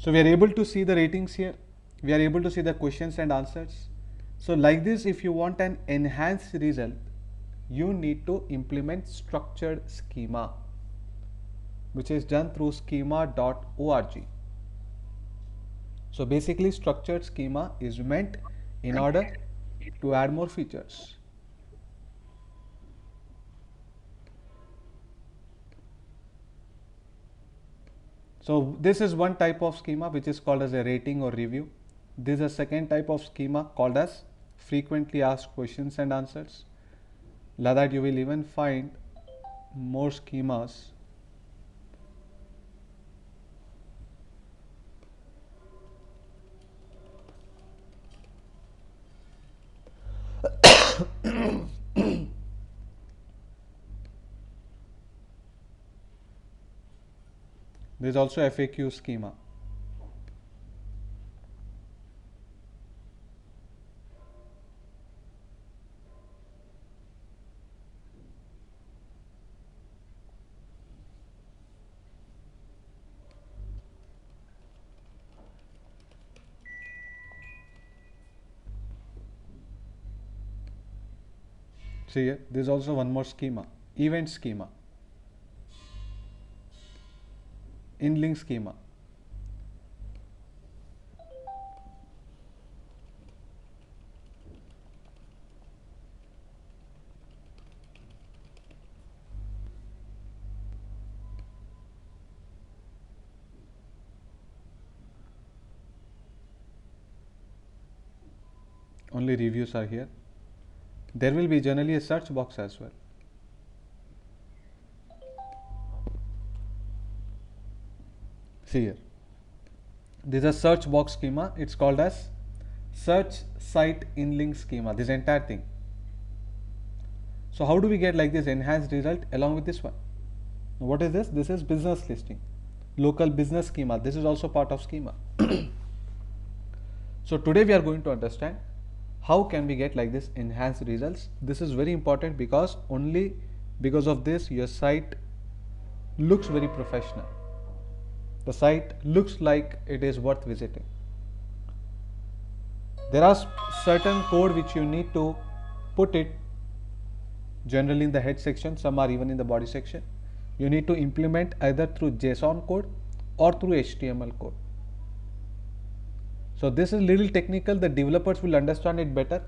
So we are able to see the ratings here. We are able to see the questions and answers. So like this, if you want an enhanced result, you need to implement structured schema, which is done through schema.org. So basically structured schema is meant in order to add more features. So this is one type of schema which is called as a rating or review. This is a second type of schema called as frequently asked questions and answers. Like that you will even find more schemas. There is also FAQ schema. See here, there is also one more schema, event schema, in-link schema. Only reviews are here. There will be generally a search box as well. See here, this is a search box schema. It's called as search site in-link schema, this entire thing. So how do we get like this enhanced result along with this one? What is this? This is business listing, local business schema. This is also part of schema. So today we are going to understand how can we get like this enhanced results. This is very important because only because of this your site looks very professional. The site looks like it is worth visiting. There are certain code which you need to put it generally in the head section, some are even in the body section. You need to implement either through JSON code or through HTML code. So this is little technical, the developers will understand it better.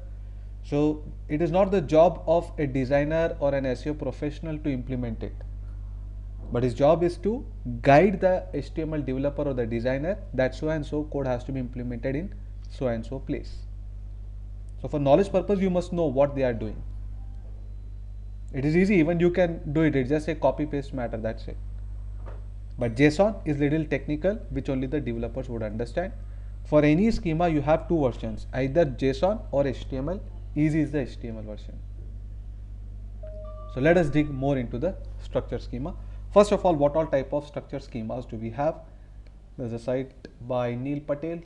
So it is not the job of a designer or an SEO professional to implement it, but his job is to guide the HTML developer or the designer that so and so code has to be implemented in so and so place. So for knowledge purpose, you must know what they are doing. It is easy, even you can do it, it's just a copy paste matter, that's it. But JSON is little technical, which only the developers would understand. For any schema, you have two versions, either JSON or HTML. Easy is the HTML version. So let us dig more into the structure schema. First of all, what all type of structure schemas do we have? There's a site by Neil Patel.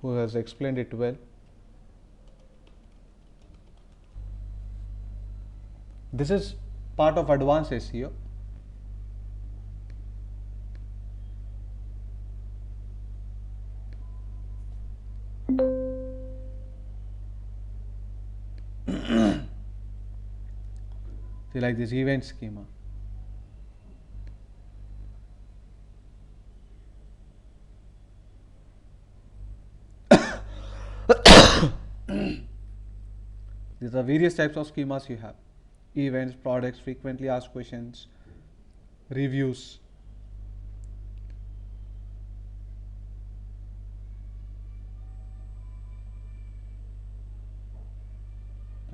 Who has explained it well. This is part of advanced SEO. See, like this event schema. These are various types of schemas you have: events, products, frequently asked questions, reviews.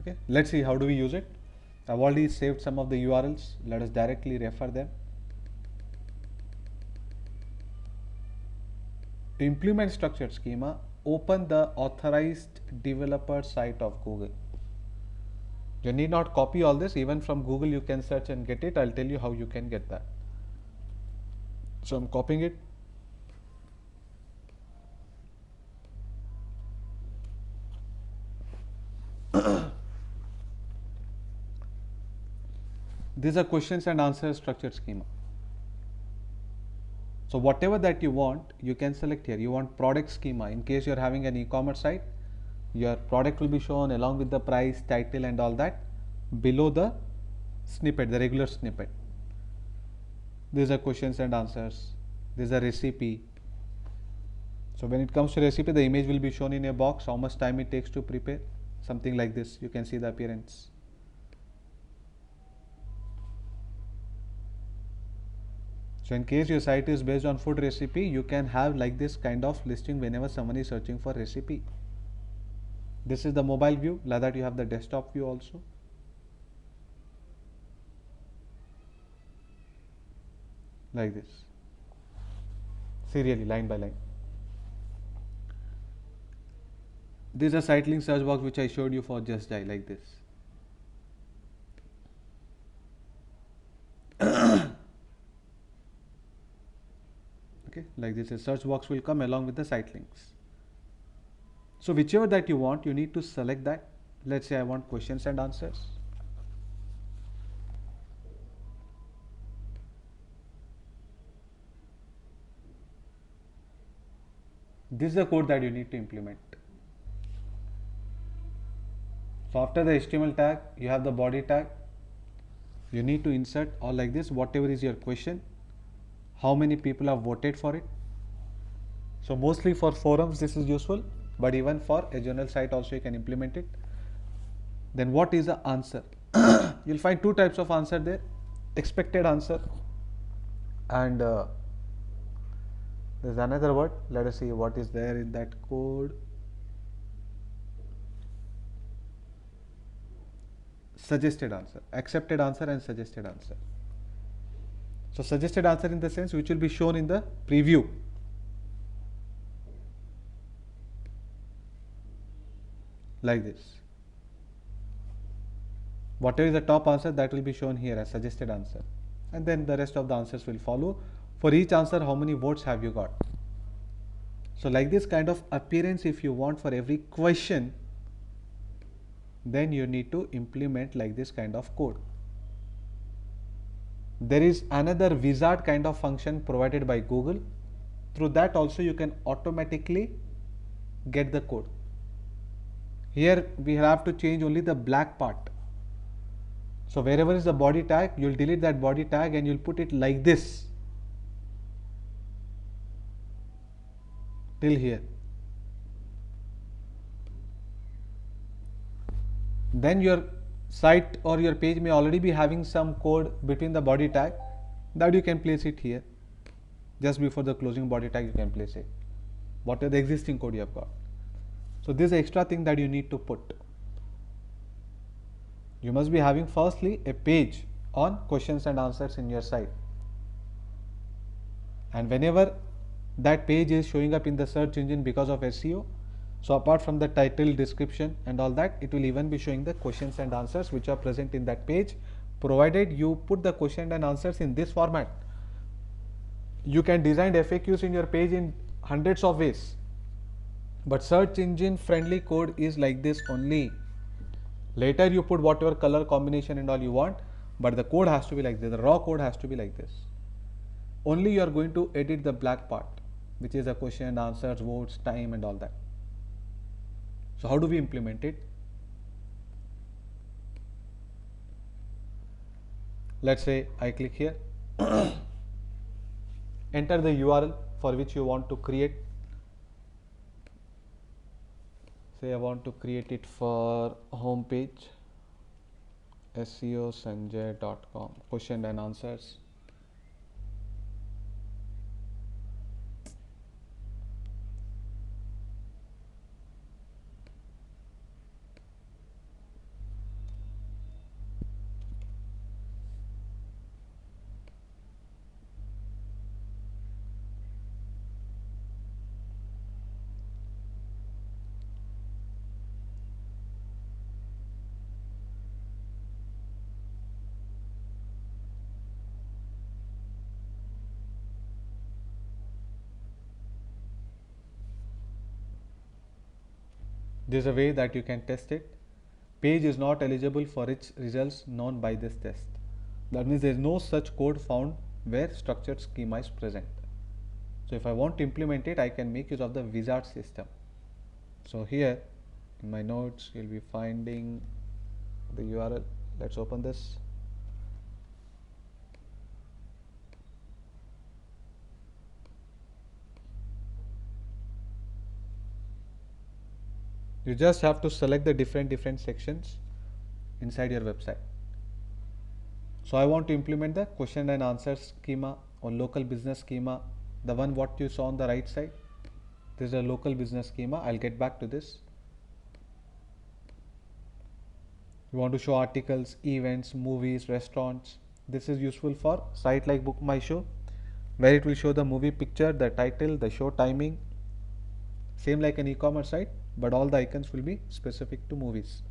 Okay, let's see how do we use it. I've already saved some of the URLs. Let us directly refer them. To implement structured schema, open the authorized developer site of Google. You need not copy all this, even from Google you can search and get it. I'll tell you how you can get that. So I'm copying it. These are questions and answers structured schema. So whatever that you want, you can select here. You want product schema. In case you're having an e-commerce site, your product will be shown along with the price, title and all that below the snippet, the regular snippet. These are questions and answers. These are recipe. So when it comes to recipe, the image will be shown in a box, how much time it takes to prepare, something like this. You can see the appearance. So in case your site is based on food recipe, you can have like this kind of listing whenever someone is searching for recipe. This is the mobile view. Like that you have the desktop view also. Like this. Serially, line by line. This is a site link search box which I showed you for Just Die, like this. Okay, like this, a search box will come along with the site links. So whichever that you want, you need to select that. Let's say I want questions and answers. This is the code that you need to implement. So after the HTML tag, you have the body tag. You need to insert or like this, whatever is your question, how many people have voted for it. So mostly for forums this is useful, but even for a general site also you can implement it. Then what is the answer? You'll find two types of answer there, expected answer and there's another word. Let us see what is there in that code. Suggested answer, accepted answer and suggested answer. So suggested answer in the sense which will be shown in the preview. Like this. Whatever is the top answer, that will be shown here as suggested answer. And then the rest of the answers will follow. For each answer, how many votes have you got? So like this kind of appearance if you want for every question, then you need to implement like this kind of code. There is another wizard kind of function provided by Google. Through that also you can automatically get the code. Here we have to change only the black part. So wherever is the body tag, you'll delete that body tag and you'll put it like this till here. Then your site or your page may already be having some code between the body tag, that you can place it here. Just before the closing body tag you can place it. What are the existing code you have got? So this is the extra thing that you need to put. You must be having firstly a page on questions and answers in your site. And whenever that page is showing up in the search engine because of SEO, so apart from the title, description and all that, it will even be showing the questions and answers which are present in that page, provided you put the question and answers in this format. You can design FAQs in your page in hundreds of ways, but search engine friendly code is like this only. Later you put whatever color combination and all you want, but the code has to be like this. The raw code has to be like this. Only you are going to edit the black part, which is the question, answers, votes, time and all that. So how do we implement it? Let's say I click here, enter the URL for which you want to create. Say I want to create it for home page, seosanjay.com, question and answers. This is a way that you can test it. Page is not eligible for its results known by this test. That means there is no such code found where structured schema is present. So if I want to implement it, I can make use of the wizard system. So here in my notes, you'll be finding the URL. Let's open this. You just have to select the different sections inside your website. So I want to implement the question and answer schema or local business schema, the one what you saw on the right side. This is a local business schema. I'll get back to this. You want to show articles, events, movies, restaurants. This is useful for site like Book My Show, where it will show the movie picture, the title, the show timing. Same like an e-commerce site, but all the icons will be specific to movies.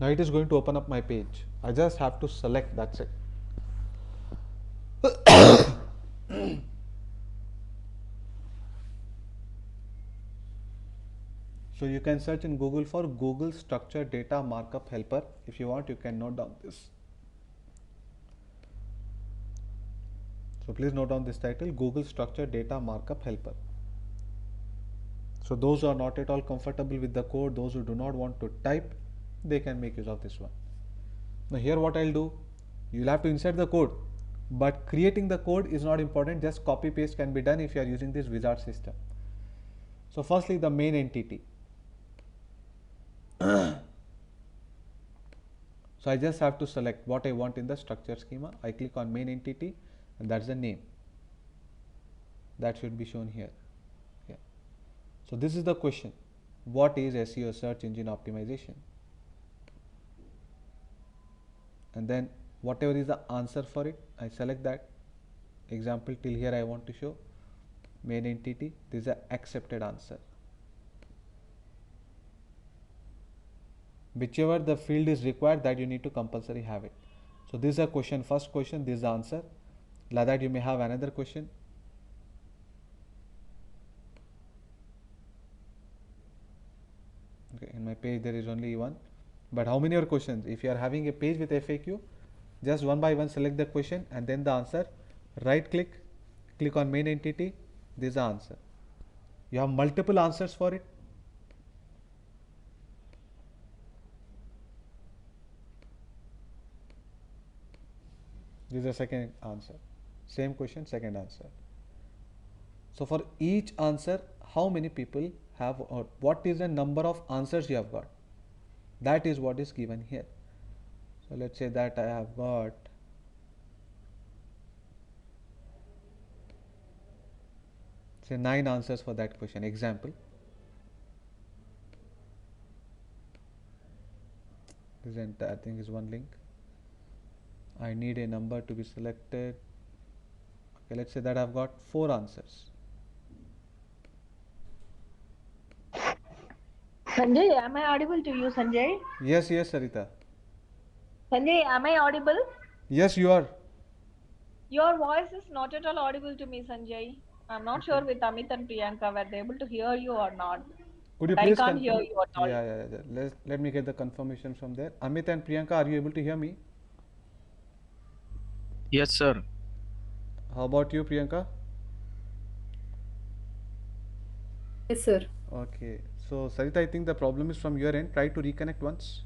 Now it is going to open up my page. I just have to select, that's it. So you can search in Google for Google Structured Data Markup Helper. If you want, you can note down this. So please note down this title, Google Structured Data Markup Helper. So those who are not at all comfortable with the code, those who do not want to type, they can make use of this one. Now here what I'll do, you'll have to insert the code, but creating the code is not important, just copy paste can be done if you are using this wizard system. So firstly, the main entity. So I just have to select what I want in the structure schema. I click on main entity and that's the name. That should be shown here. Yeah. So this is the question. What is SEO, search engine optimization? And then whatever is the answer for it, I select that. Example, till here I want to show main entity. This is an accepted answer. Whichever the field is required, that you need to compulsory have it. So this is a question, first question, this is the answer. Like that you may have another question. Okay, in my page there is only one, but how many are questions? If you are having a page with FAQ, just one by one select the question and then the answer. Right click, click on main entity, this is the answer. You have multiple answers for it. This is the second answer. Same question, second answer. So for each answer, how many people have, or what is the number of answers you have got? That is what is given here. So let's say that I have got say 9 answers for that question. Example. This entire thing is one link. I need a number to be selected. Okay, let's say that I've got 4 answers. Sanjay, am I audible to you, Sanjay? Yes, Sarita. Sanjay, am I audible? Yes, you are. Your voice is not at all audible to me, Sanjay. I'm not sure with Amit and Priyanka were they able to hear you or not. Could you But I please can't hear confirm? you at all. Yeah. Let me get the confirmation from there. Amit and Priyanka, are you able to hear me? Yes, sir. How about you, Priyanka? Yes, sir. Okay. So, Sarita, I think the problem is from your end. Try to reconnect once.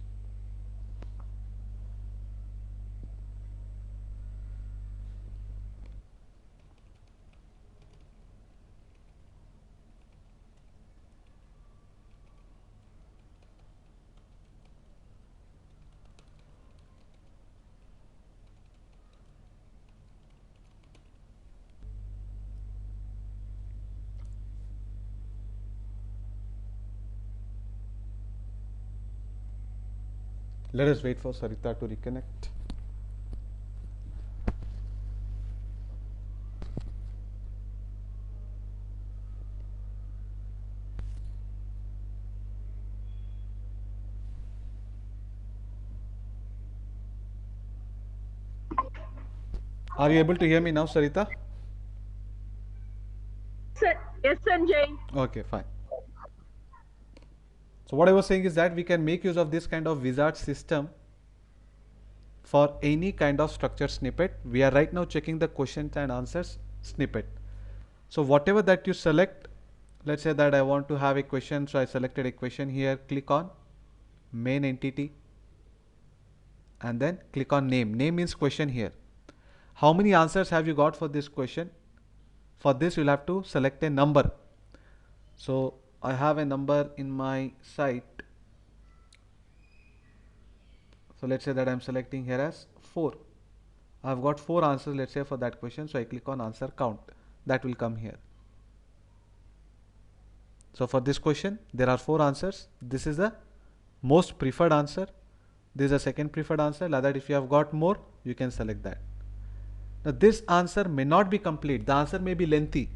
Let us wait for Sarita to reconnect. Are you able to hear me now, Sarita? Yes, Sanjay. Okay, fine. So what I was saying is that we can make use of this kind of wizard system for any kind of structured snippet. We are right now checking the questions and answers snippet. So whatever that you select, let's say that I want to have a question, so I selected a question here, click on main entity and then click on name. Name means question here. How many answers have you got for this question? For this you'll have to select a number. So I have a number in my site. So let's say that I'm selecting here as 4. I've got 4 answers, let's say, for that question. So I click on answer count. That will come here. So for this question, there are 4 answers. This is the most preferred answer. This is a second preferred answer. Like that, if you have got more, you can select that. Now this answer may not be complete. The answer may be lengthy.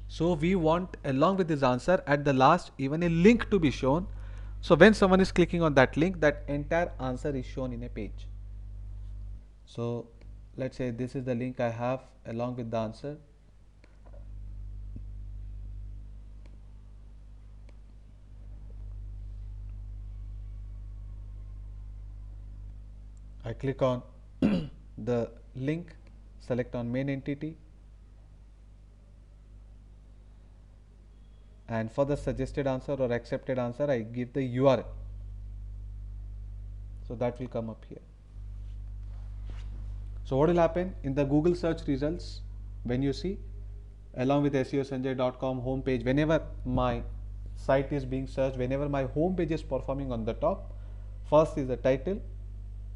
So we want, along with this answer, at the last even a link to be shown. So when someone is clicking on that link, that entire answer is shown in a page. So let's say this is the link I have along with the answer. I click on the link, select on main entity, and for the suggested answer or accepted answer I give the URL. So that will come up here. So what will happen in the Google search results, when you see along with seosanjay.com homepage, whenever my site is being searched, whenever my homepage is performing on the top, first is the title,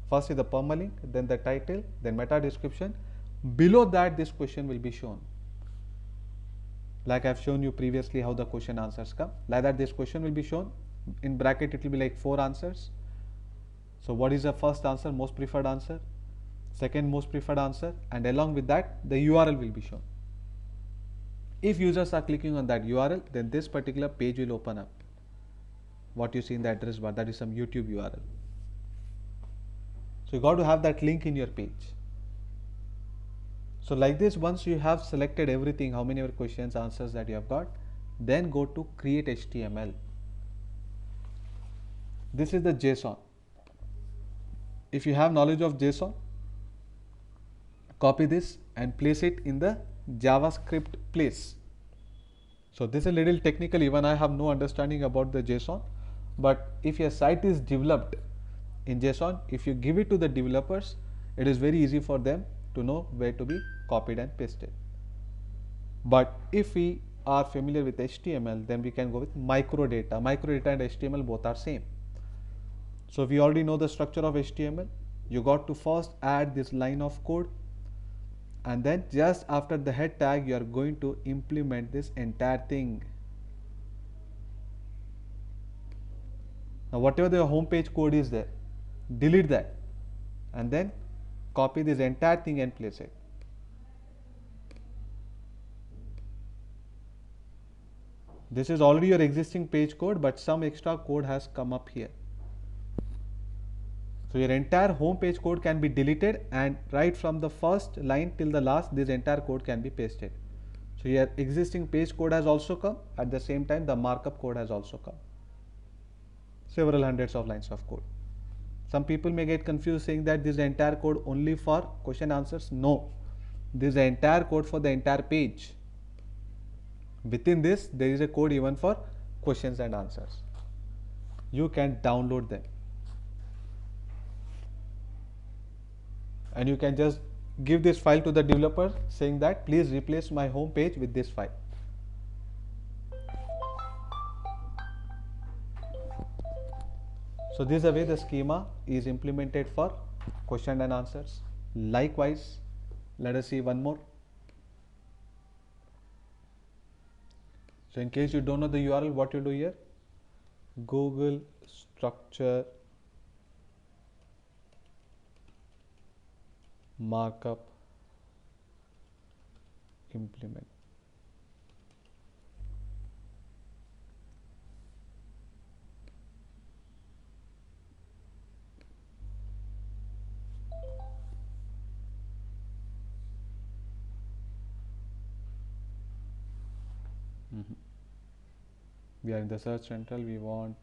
first is the permalink, then the title, then meta description. Below that this question will be shown. Like I've shown you previously how the question answers come. Like that this question will be shown. In bracket it will be like 4 answers. So what is the first answer? Most preferred answer, second most preferred answer, and along with that the URL will be shown. If users are clicking on that URL, then this particular page will open up. What you see in the address bar, that is some YouTube URL. So you got to have that link in your page. So like this, once you have selected everything, how many questions, answers that you have got, then go to create HTML. This is the JSON. If you have knowledge of JSON, copy this and place it in the JavaScript place. So this is a little technical, even I have no understanding about the JSON, but if your site is developed in JSON, if you give it to the developers, it is very easy for them to know where to be copied and pasted. But if we are familiar with HTML, then we can go with microdata. Microdata and HTML both are same. So we already know the structure of HTML. You got to first add this line of code, and then just after the head tag you are going to implement this entire thing. Now whatever the home page code is there, delete that and then copy this entire thing and place it. This is already your existing page code, but some extra code has come up here. So your entire home page code can be deleted, and right from the first line till the last, this entire code can be pasted. So your existing page code has also come. At the same time, the markup code has also come. Several hundreds of lines of code. Some people may get confused saying that this is the entire code only for question answers. No, this is the entire code for the entire page. Within this, there is a code even for questions and answers. You can download them. And you can just give this file to the developer saying that please replace my home page with this file. So this is the way the schema is implemented for question and answers. Likewise, let us see one more. So in case you don't know the URL, what you do here, Google structure markup implement. We are in the search central, we want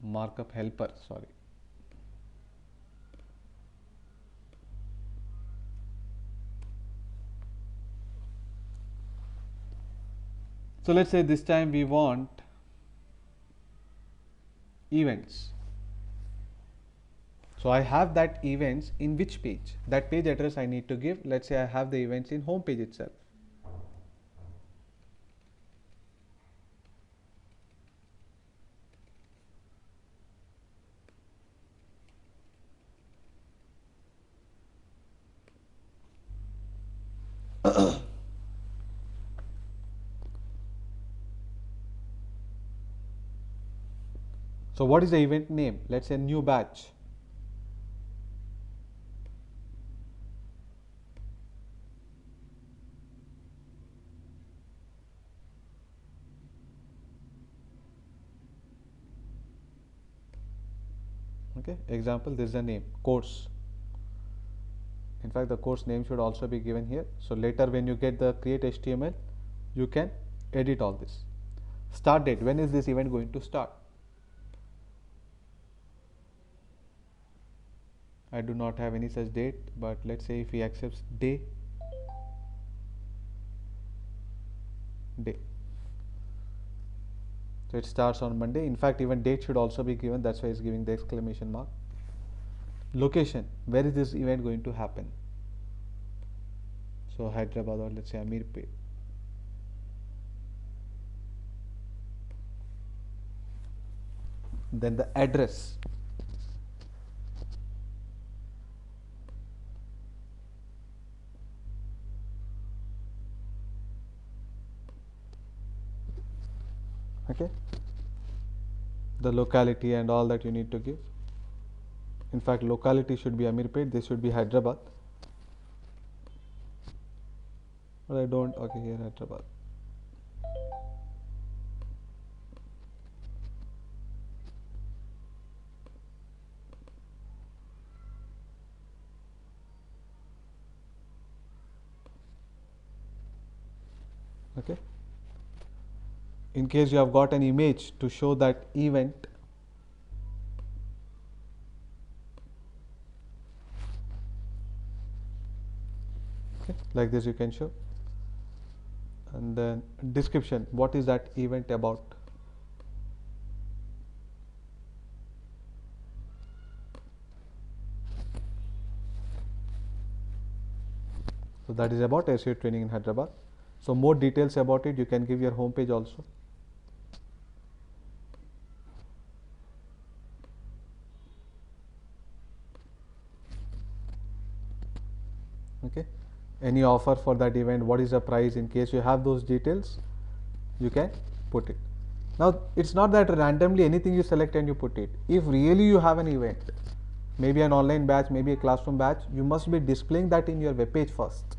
markup helper, sorry. So let's say this time we want events. So I have that events in which page? That page address I need to give. Let's say I have the events in home page itself. So what is the event name? Let's say new batch. Okay, example, this is the name, course. In fact, the course name should also be given here. So later when you get the create HTML, you can edit all this. Start date, when is this event going to start? I do not have any such date, but let's say if he accepts day. So it starts on Monday. In fact, even date should also be given. That's why it's giving the exclamation mark. Location, where is this event going to happen? So Hyderabad, or let's say Amirpet. Then the address. Okay, the locality and all that you need to give. In fact, locality should be Amirpet, this should be Hyderabad, but I don't. Okay, here Hyderabad. Okay, in case you have got an image to show that event, okay, like this you can show. And then description, what is that event about? So that is about SEO training in Hyderabad. So more details about it you can give your home page also. Okay, any offer for that event, what is the price? In case you have those details, you can put it. Now it's not that randomly anything you select and you put it. If really you have an event, maybe an online batch, maybe a classroom batch, you must be displaying that in your web page first.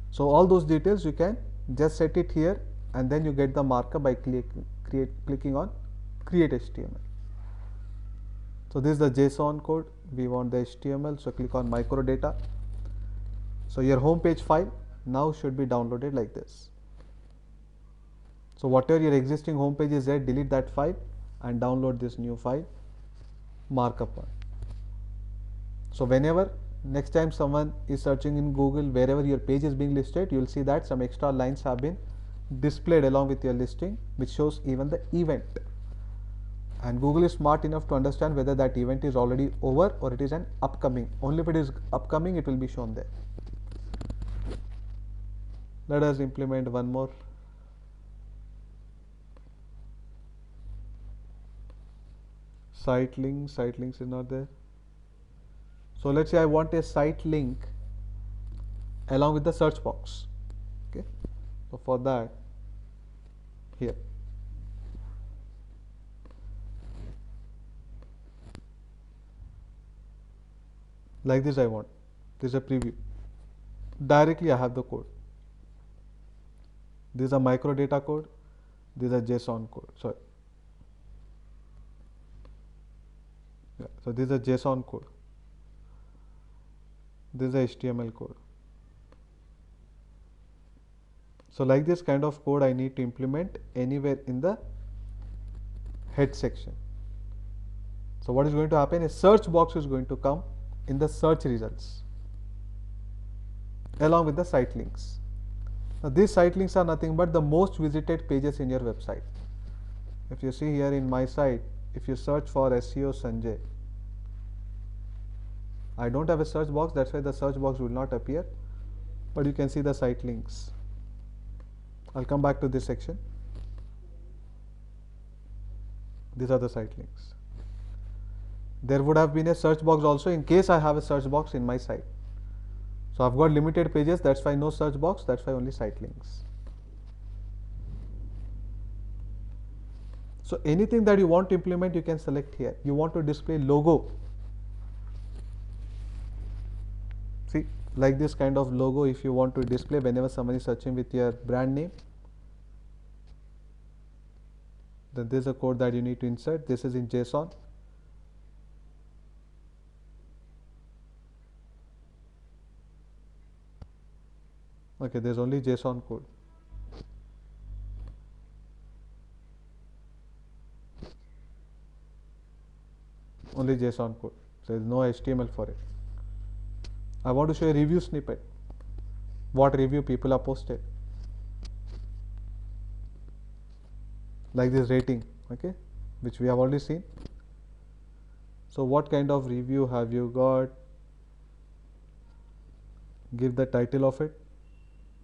So all those details you can just set it here, and then you get the markup by clicking on create HTML. So this is the JSON code, we want the HTML, so click on micro data. So your home page file now should be downloaded like this. So whatever your existing home page is there, delete that file and download this new file, markup one. So whenever next time someone is searching in Google, wherever your page is being listed, you will see that some extra lines have been displayed along with your listing, which shows even the event. And Google is smart enough to understand whether that event is already over or it is an upcoming. Only if it is upcoming, it will be shown there. Let us implement one more. Site links is not there. So let's say I want a site link along with the search box. Okay, so for that, here like this I want. This is a preview. Directly I have the code. This is a micro data code. This is a JSON code. Sorry. Yeah, so this is a JSON code. This is a HTML code. So like this kind of code I need to implement anywhere in the head section. So what is going to happen is search box is going to come in the search results along with the site links. Now these site links are nothing but the most visited pages in your website. If you see here in my site, if you search for SEO Sanjay, I don't have a search box, that's why the search box will not appear, but you can see the site links. I'll come back to this section. These are the site links. There would have been a search box also in case I have a search box in my site. So I've got limited pages, that's why no search box, that's why only site links. So anything that you want to implement, you can select here. You want to display logo. See, like this kind of logo, if you want to display whenever someone is searching with your brand name, then this is a code that you need to insert. This is in JSON. Okay, there's only JSON code. Only JSON code. So there's no HTML for it. I want to show a review snippet. What review people are posted. Like this rating, okay, which we have already seen. So what kind of review have you got? Give the title of it.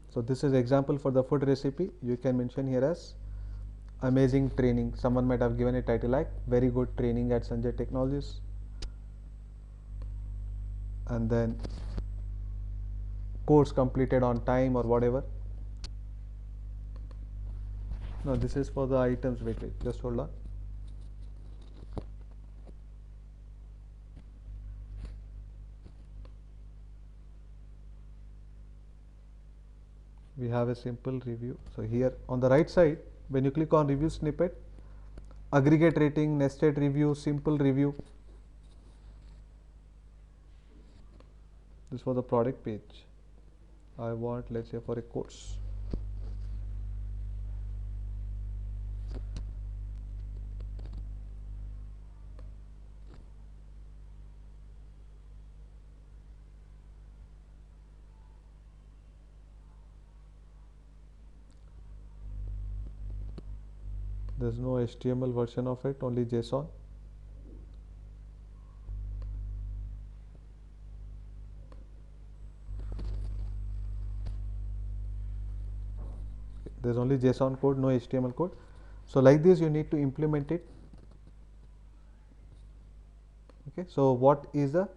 So this is example for the food recipe. You can mention here as amazing training. Someone might have given a title like very good training at Sanjay Technologies. And then course completed on time or whatever. No, this is for the items. Wait, just hold on. We have a simple review. So here on the right side, when you click on review snippet, aggregate rating, nested review, simple review. This was the product page. I want, let's say, for a course. There's no HTML version of it, only JSON. There's only JSON code, no HTML code. So like this you need to implement it. Okay, so what is the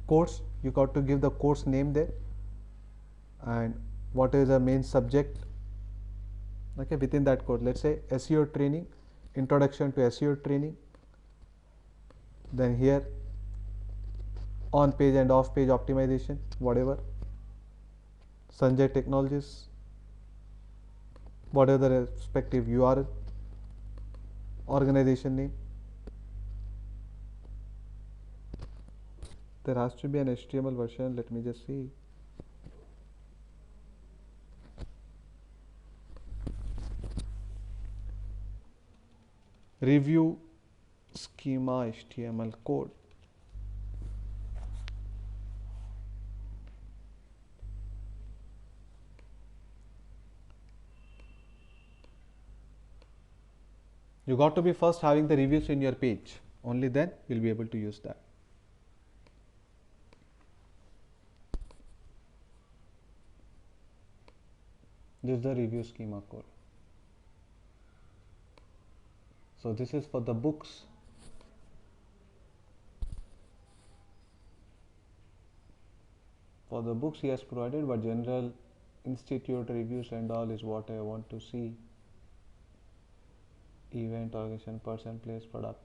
course? You got to give the course name there, and what is the main subject. Okay, within that code, let's say SEO training, introduction to SEO training. Then here on page and off page optimization, whatever. Sanjay Technologies, whatever the respective URL, organization name. There has to be an HTML version. Let me just see. Review schema HTML code. You got to be first having the reviews in your page. Only then you'll be able to use that. This is the review schema code. So this is for the books. For the books he has provided, but general institute reviews and all is what I want to see. Event, organization, person, place, product.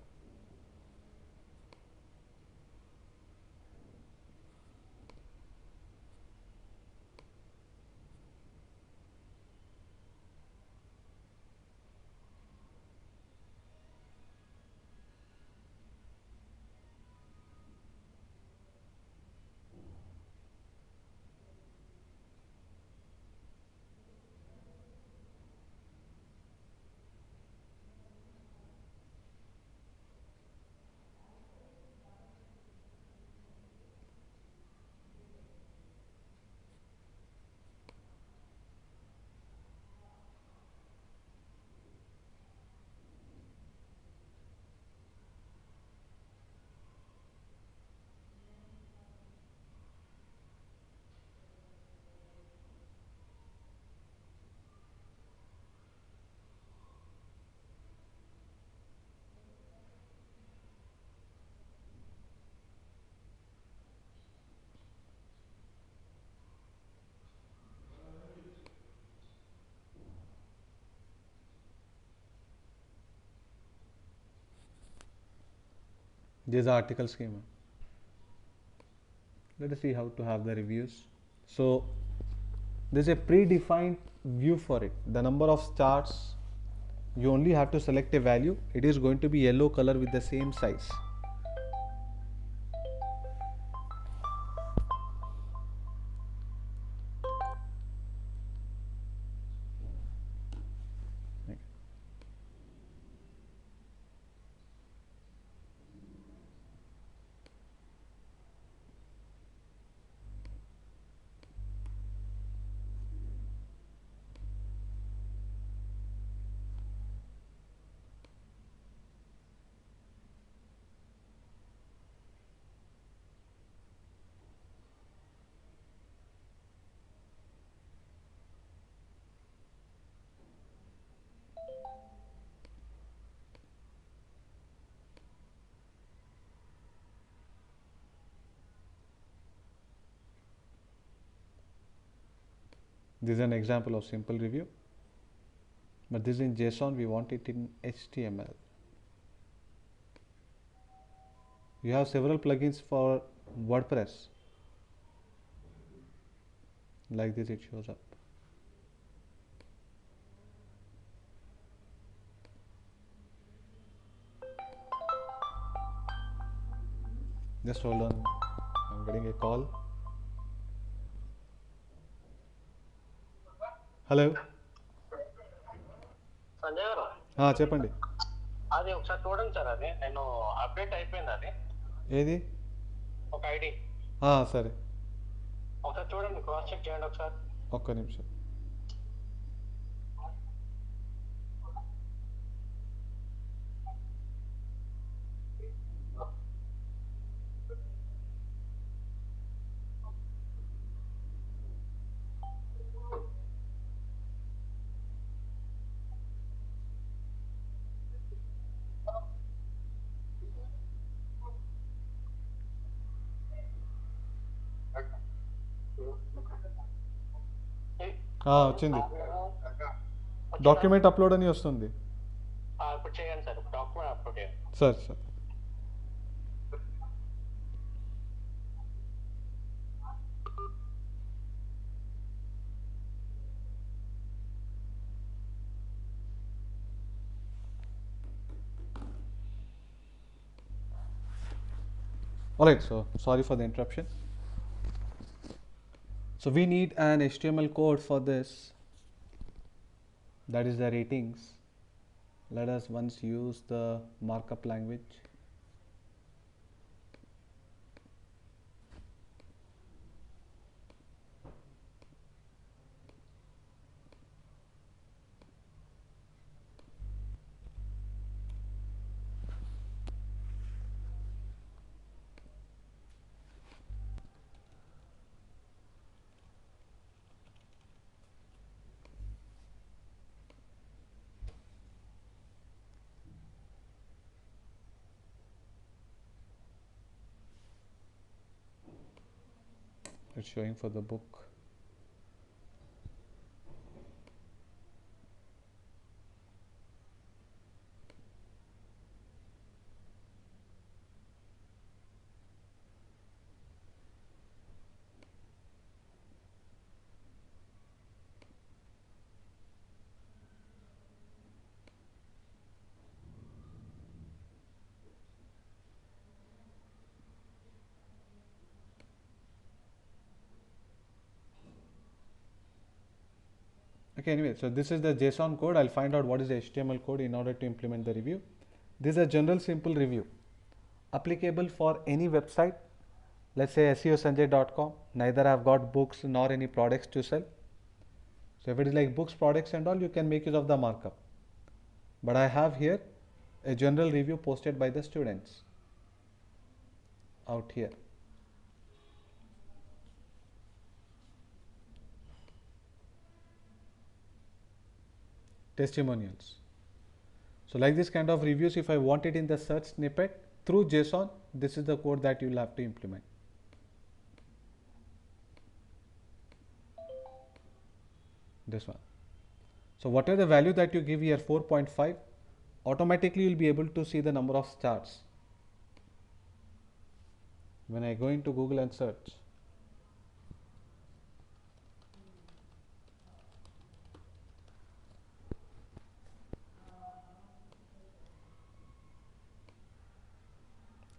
This is the article schema. Let us see how to have the reviews. So there's a predefined view for it. The number of stars, you only have to select a value. It is going to be yellow color with the same size. This is an example of simple review, but this is in JSON. We want it in HTML. You have several plugins for WordPress. Like this, it shows up. Just hold on, I'm getting a call. Hello Sanjay గారు చెప్పండి. అది ఒకసారి చూడండి sir. అది నేను update అయిపోయింది. అది ఏది? ఒక ఐడి సరే, ఒకసారి చూడండి, క్రాస్ చెక్ చేయండి ఒకసారి. ఒక్క నిమిషం. వచ్చింది. డాక్యుమెంట్ అప్లోడ్ అని వస్తుంది. ఇప్పుడు చేయండి సార్, డాక్యుమెంట్ అప్లోడ్ చేయండి. సరే sir. Alright, so sorry for the interruption. So we need an HTML code for this, that is the ratings. Let us once use the markup language. It's showing for the book. Okay, anyway, so this is the JSON code. I'll find out what is the HTML code in order to implement the review. This is a general simple review applicable for any website. Let's say seosanjay.com. Neither I've got books nor any products to sell. So if it is like books, products and all, you can make use of the markup. But I have here a general review posted by the students out here. Testimonials. So like this kind of reviews, if I want it in the search snippet through JSON, this is the code that you will have to implement. This one. So whatever the value that you give here, 4.5, automatically you will be able to see the number of stars. When I go into Google and search,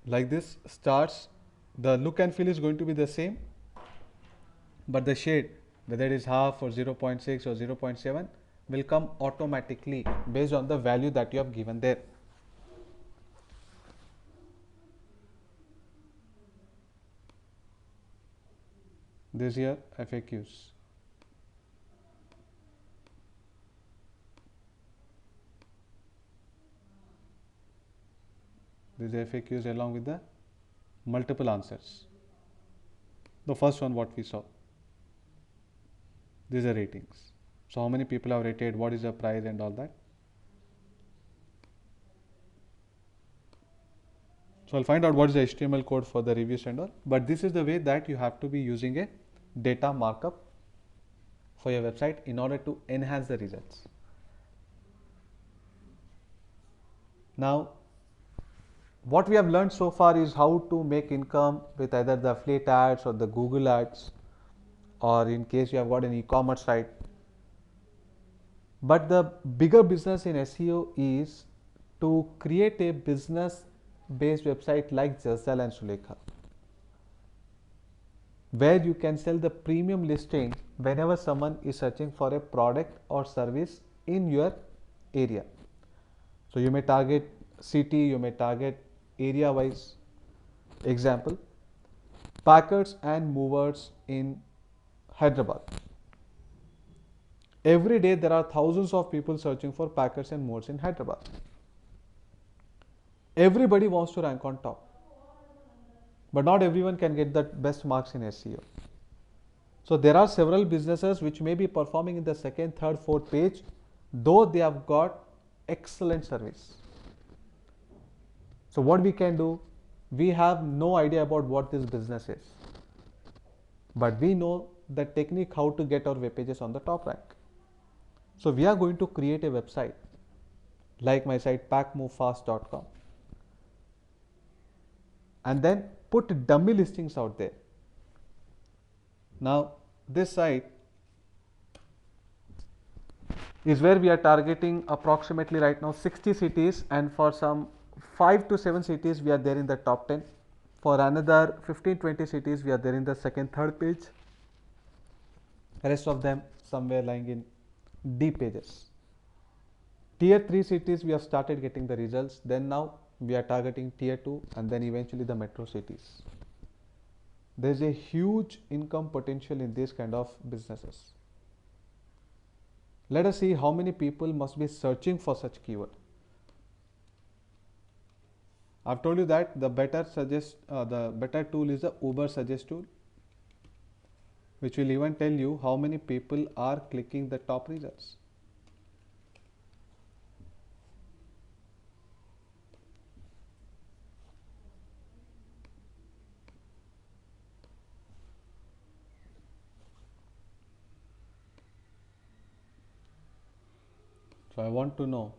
like this starts, the look and feel is going to be the same, but the shade, whether it is half or 0.6 or 0.7, will come automatically based on the value that you have given there. This here FAQs. These FAQs along with the multiple answers. The first one what we saw. These are ratings. So how many people have rated, what is the price and all that. So I'll find out what is the HTML code for the reviews and all. But this is the way that you have to be using a data markup for your website in order to enhance the results. Now, what we have learned so far is how to make income with either the affiliate ads or the Google ads, or in case you have got an e-commerce site. But the bigger business in SEO is to create a business based website like Justdial and Sulekha, where you can sell the premium listing whenever someone is searching for a product or service in your area. So you may target city, you may target area wise. Example, packers and movers in Hyderabad. Every day there are thousands of people searching for packers and movers in Hyderabad. Everybody wants to rank on top, but not everyone can get the best marks in SEO. So there are several businesses which may be performing in the second, third, fourth page, though they have got excellent service. So what we can do, we have no idea about what this business is, but we know the technique how to get our web pages on the top rank. So we are going to create a website like my site packmovefast.com, and then put dummy listings out there. Now this site is where we are targeting approximately right now 60 cities, and for some 5 to 7 cities we are there in the top 10. For another 15-20 cities we are there in the second, third page. Rest of them somewhere lying in D pages. Tier 3 cities we have started getting the results, then now we are targeting tier 2 and then eventually the metro cities. There is a huge income potential in these kind of businesses. Let us see how many people must be searching for such keyword. I've told you that the better tool is the Uber Suggest tool, which will even tell you how many people are clicking the top results. So I want to know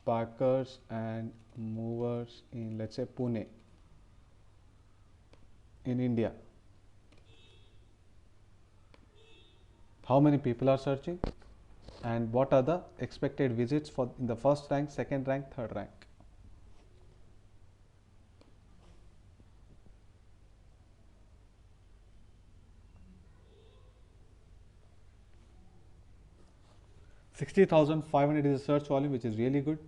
packers and movers in, let's say, Pune in India. How many people are searching and what are the expected visits for in the first rank, second rank, third rank. $60,500 is a search volume, which is really good.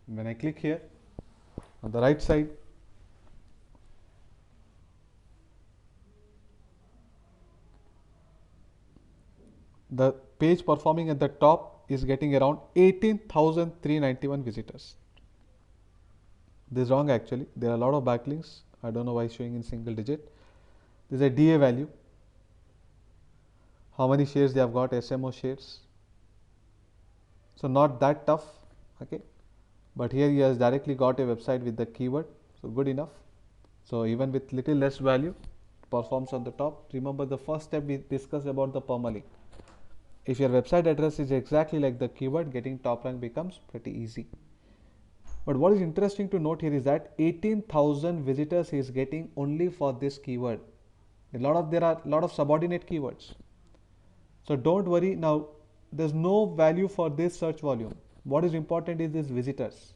When I click here on the right side, the page performing at the top is getting around 18,391 visitors. This is wrong actually. There are a lot of backlinks. I don't know why it's showing in single digit. This is a DA value. How many shares they have got, SMO shares. So not that tough, okay. But here he has directly got a website with the keyword, so good enough. So even with little less value, performs on the top. Remember the first step we discussed about the permalink. If your website address is exactly like the keyword, getting top rank becomes pretty easy. But what is interesting to note here is that 18,000 visitors he is getting only for this keyword. There are a lot of subordinate keywords. So don't worry now. There's no value for this search volume. What is important is these visitors.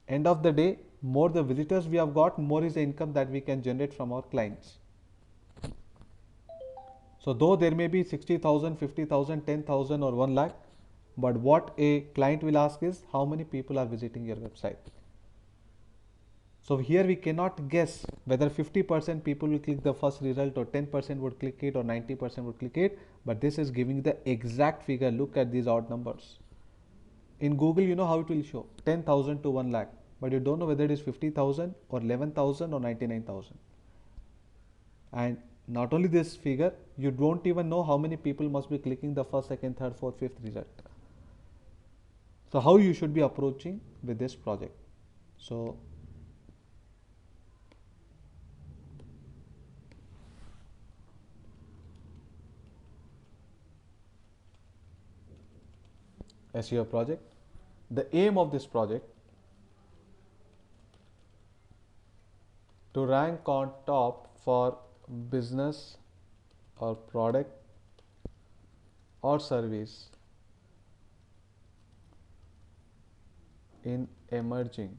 End of the day, more the visitors we have got, more is the income that we can generate from our clients. So though there may be 60,000, 50,000, 10,000 or 1 lakh, but what a client will ask is how many people are visiting your website. So here we cannot guess whether 50% people will click the first result or 10% would click it or 90% would click it, but this is giving the exact figure. Look at these odd numbers. In Google, you know how it will show 10,000 to 1 lakh, but you don't know whether it is 50,000 or 11,000 or 99,000. And not only this figure, you don't even know how many people must be clicking the first, second, third, fourth, fifth result. So how you should be approaching with this project. So SEO project. The aim of this project to rank on top for business or product or service in emerging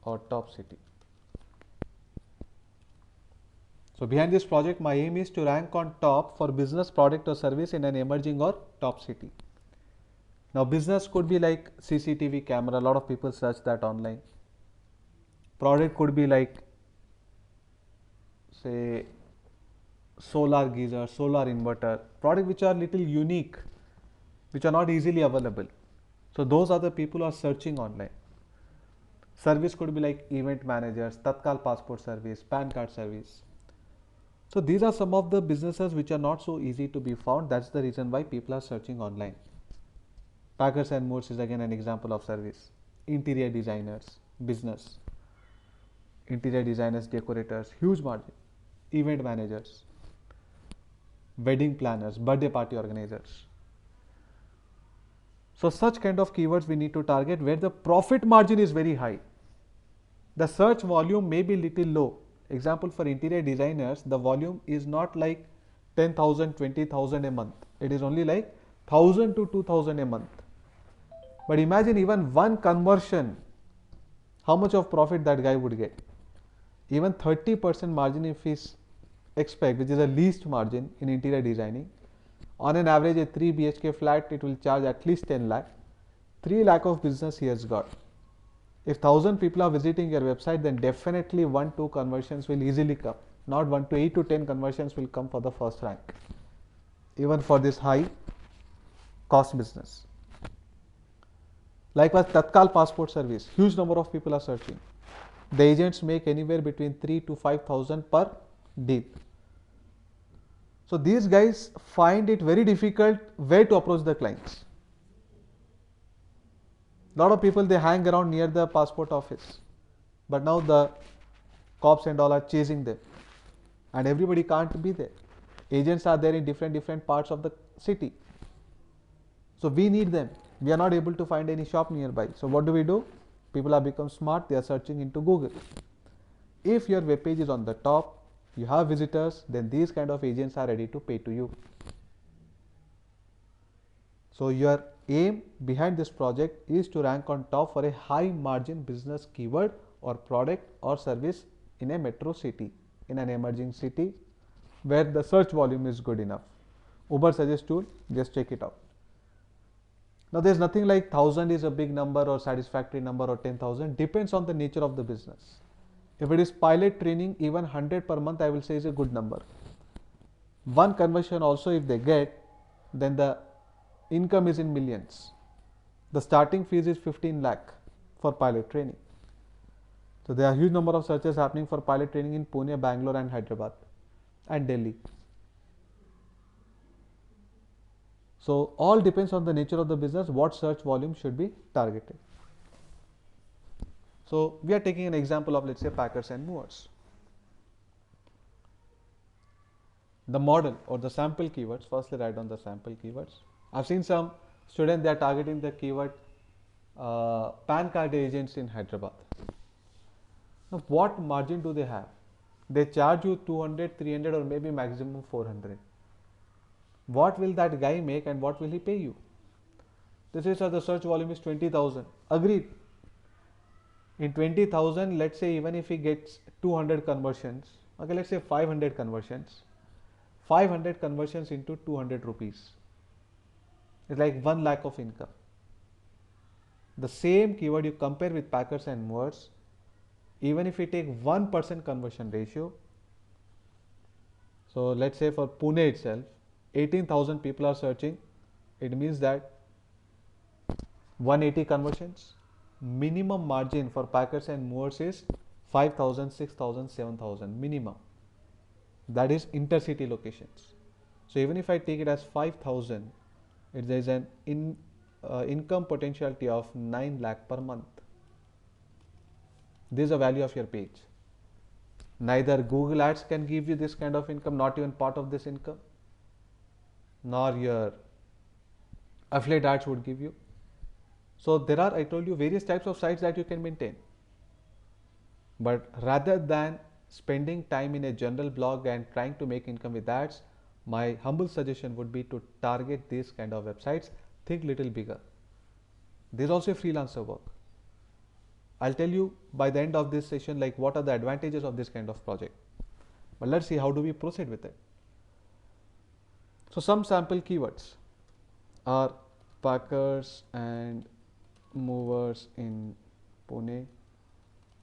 or top city. So behind this project, my aim is to rank on top for business, product or service in an emerging or top city. Now business could be like CCTV camera, a lot of people search that online. Product could be like say solar geyser, solar inverter, product which are little unique, which are not easily available. So those are the people who are searching online. Service could be like event managers, Tatkal passport service, PAN card service. So these are some of the businesses which are not so easy to be found. That's the reason why people are searching online. Packers and Moores is again an example of service. Interior designers, business. Interior designers, decorators, huge margin. Event managers, wedding planners, birthday party organizers. So such kind of keywords we need to target where the profit margin is very high. The search volume may be little low. Example, for interior designers, the volume is not like 10,000, 20,000 a month. It is only like 1,000 to 2,000 a month. But imagine even one conversion, how much of profit that guy would get. Even 30% margin if he expect, which is the least margin in interior designing. On an average, a 3 BHK flat, it will charge at least 10 lakh. 3 lakh of business he has got. If 1,000 people are visiting your website, then definitely 1-2 conversions will easily come. Not 1 to 8 to 10 conversions will come for the first rank. Even for this high cost business. Likewise, Tatkal passport service, huge number of people are searching. The agents make anywhere between 3 to 5,000 per deal. So these guys find it very difficult where to approach the clients. Lot of people, they hang around near the passport office, but now the cops and all are chasing them, and everybody can't be there. Agents are there in different parts of the city. So we need them. We are not able to find any shop nearby. So what do? People have become smart. They are searching into Google. If your web page is on the top, you have visitors, then these kind of agents are ready to pay to you. So your aim behind this project is to rank on top for a high margin business keyword or product or service in a metro city, in an emerging city where the search volume is good enough. Uber suggest tool, just check it out. Now there is nothing like 1,000 is a big number or satisfactory number or 10,000, depends on the nature of the business. If it is pilot training, even 100 per month I will say is a good number. One conversion also if they get, then the income is in millions. The starting fees is 15 lakh for pilot training. So there are huge number of searches happening for pilot training in Pune, Bangalore and Hyderabad and Delhi. So all depends on the nature of the business, what search volume should be targeted. So we are taking an example of, let's say, Packers and Moores. The model or the sample keywords, firstly write down the sample keywords. I've seen some students, they are targeting the keyword PAN card agents in Hyderabad. Now, what margin do they have? They charge you 200, 300 or maybe maximum 400. What will that guy make and what will he pay you? This is the search volume is 20,000. Agreed. In 20,000, let's say even if he gets 200 conversions, okay, let's say 500 conversions, 500 conversions into 200 rupees. It's like 1 lakh of income. The same keyword you compare with Packers and Moores, even if we take 1% conversion ratio, so let's say for Pune itself, 18,000 people are searching, it means that 180 conversions. Minimum margin for Packers and Moores is 5,000, 6,000, 7,000 minimum. That is intercity locations. So even if I take it as 5,000, there is an income potentiality of 9 lakh per month. This is the value of your page. Neither Google Ads can give you this kind of income, not even part of this income, nor your affiliate ads would give you. So there are, I told you, various types of sites that you can maintain. But rather than spending time in a general blog and trying to make income with ads, my humble suggestion would be to target these kind of websites. Think little bigger. There's also a freelancer work. I'll tell you by the end of this session like what are the advantages of this kind of project. But let's see how do we proceed with it. So some sample keywords are Packers and Movers in Pune.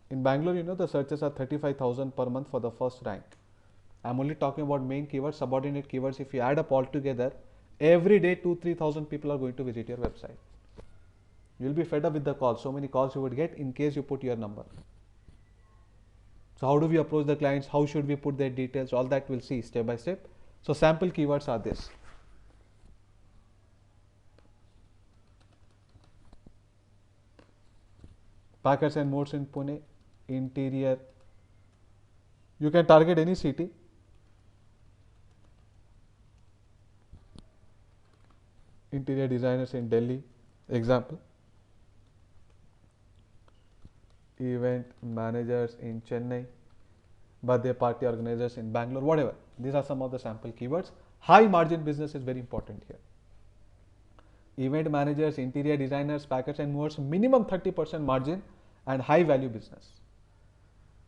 In Bangalore, you know, the searches are 35,000 per month for the first rank. I'm only talking about main keywords, subordinate keywords. If you add up all together, every day 2,000-3,000 people are going to visit your website. You'll be fed up with the calls. So many calls you would get in case you put your number. So how do we approach the clients? How should we put their details? All that we'll see step by step. So sample keywords are this. Packers and Moores in Pune, interior. You can target any city. Interior designers in Delhi, example. Event managers in Chennai, birthday party organizers in Bangalore, whatever. These are some of the sample keywords. High margin business is very important here. Event managers, interior designers, Packers and Moores, minimum 30% margin and high value business.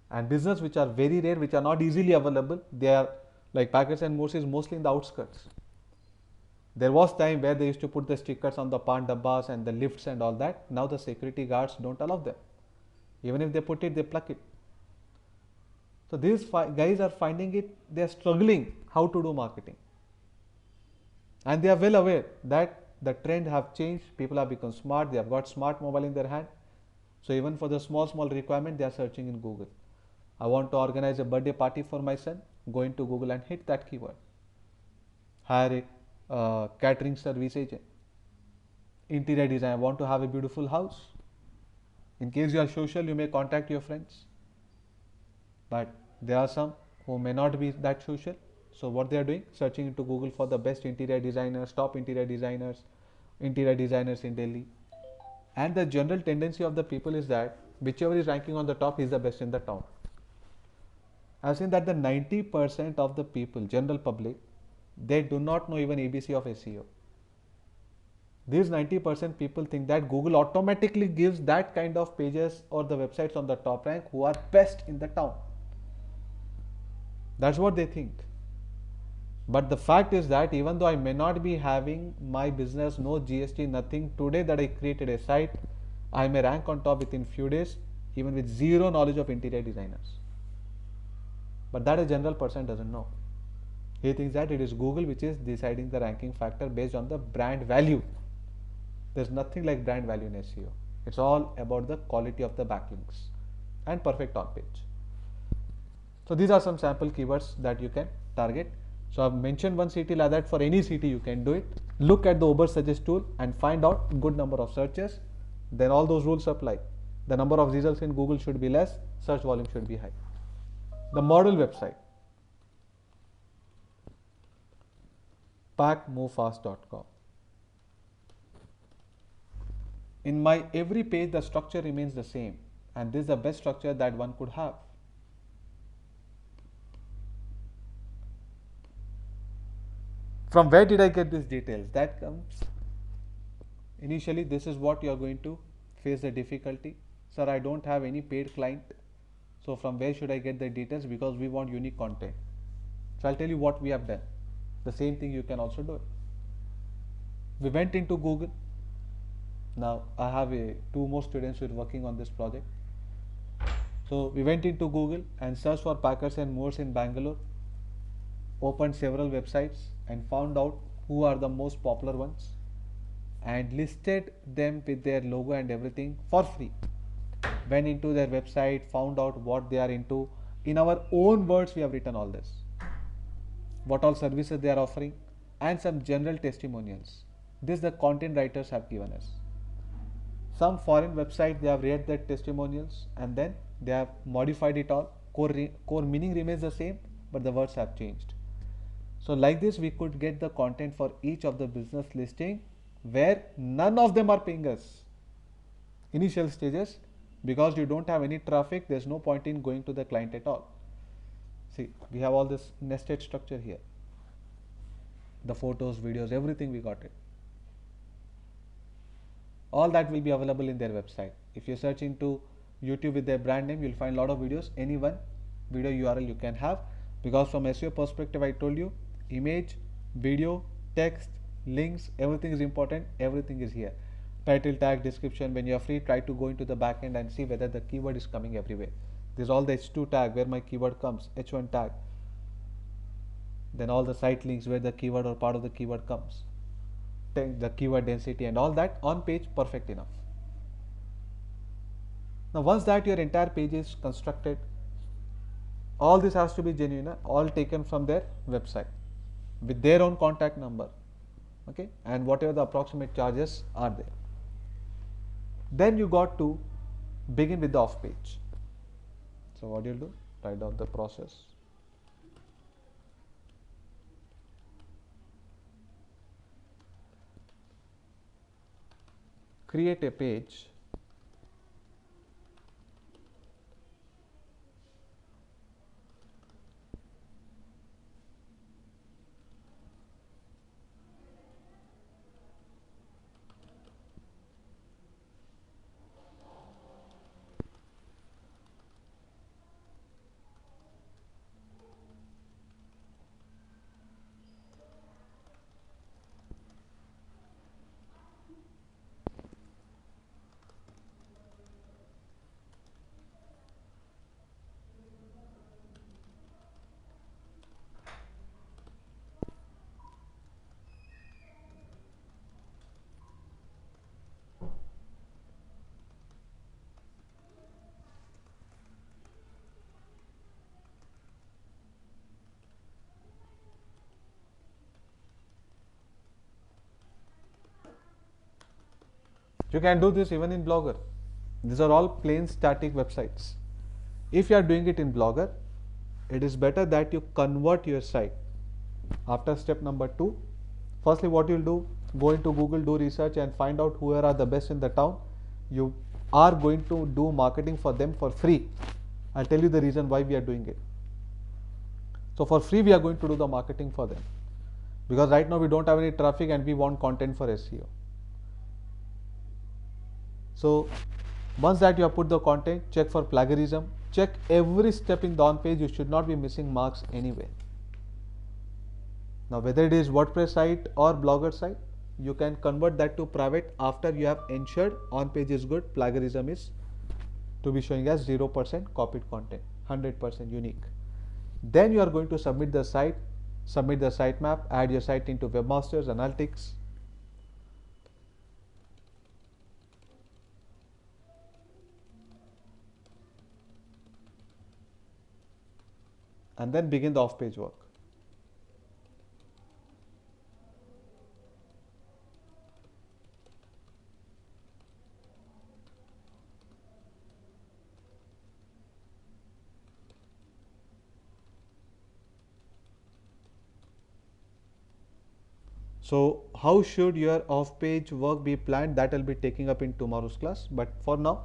And business which are very rare, which are not easily available, they are like Packers and Moores is mostly in the outskirts. There was time where they used to put the stickers on the pan dabbas and the lifts and all that. Now the security guards don't allow them. Even if they put it, they pluck it. So these guys are finding it, they are struggling how to do marketing. And they are well aware that the trend have changed, people have become smart, they have got smart mobile in their hand. So even for the small requirement, they are searching in Google. I want to organize a birthday party for my son, go into Google and hit that keyword. Hire a catering service agent. Interior design, I want to have a beautiful house. In case you are social, you may contact your friends. But there are some who may not be that social. So what they are doing, searching into Google for the best interior designers, top interior designers in Delhi. And the general tendency of the people is that whichever is ranking on the top is the best in the town. I've seen that the 90% of the people, general public, they do not know even ABC of SEO. These 90% people think that Google automatically gives that kind of pages or the websites on the top rank who are best in the town. That's what they think. But the fact is that even though I may not be having my business, no GST, nothing, today that I created a site, I may rank on top within few days, even with zero knowledge of interior designers. But that a general person doesn't know. He thinks that it is Google which is deciding the ranking factor based on the brand value. There's nothing like brand value in SEO. It's all about the quality of the backlinks and perfect on page. So these are some sample keywords that you can target. So I've mentioned one city like that. For any city you can do it. Look at the Ubersuggest tool and find out good number of searches. Then all those rules apply. The number of results in Google should be less, search volume should be high. The model website, packmovefast.com. In my every page, the structure remains the same, and this is the best structure that one could have. From where did I get these details? That comes initially. This is what you are going to face the difficulty. Sir, I don't have any paid client. So from where should I get the details? Because we want unique content. So I'll tell you what we have done. The same thing you can also do it. We went into Google. Now I have two more students who are working on this project. So we went into Google and searched for Packers and Moores in Bangalore, opened several websites and found out who are the most popular ones and listed them with their logo and everything for free. Went into their website, found out what they are into. In our own words, we have written all this. What all services they are offering and some general testimonials. This the content writers have given us. Some foreign website they have read their testimonials and then they have modified it all. Core meaning remains the same, but the words have changed. So like this we could get the content for each of the business listing where none of them are paying us. Initial stages, because you don't have any traffic, there's no point in going to the client at all. See, we have all this nested structure here. The photos, videos, everything we got it. All that will be available in their website. If you search into YouTube with their brand name, you'll find a lot of videos. Any one video URL you can have, because from SEO perspective, I told you, image, video, text, links, everything is important. Everything is here. Title tag, description. When you are free, try to go into the backend and see whether the keyword is coming everywhere. This is all the H2 tag where my keyword comes, H1 tag. Then all the site links where the keyword or part of the keyword comes. The keyword density and all that on page, perfect enough. Now once that your entire page is constructed, all this has to be genuine, all taken from their website with their own contact number, okay, and whatever the approximate charges are there. Then you got to begin with the off page. So what you'll do, write down the process. Create a page You can do this even in Blogger. These are all plain static websites. If you are doing it in Blogger, it is better that you convert your site. After step number 2, firstly what you'll do, go into Google, do research and find out who are the best in the town. You are going to do marketing for them for free. I'll tell you the reason why we are doing it. So for free we are going to do the marketing for them, because right now we don't have any traffic and we want content for SEO. So once that you have put the content, check for plagiarism, check every step in the on page. You should not be missing marks anywhere. Now whether it is WordPress site or Blogger site, you can convert that to private after you have ensured on page is good, plagiarism is to be showing as 0% copied content, 100% unique. Then you are going to submit the sitemap, add your site into Webmasters Analytics. And then begin the off-page work. So how should your off-page work be planned? That will be taking up in tomorrow's class. But for now,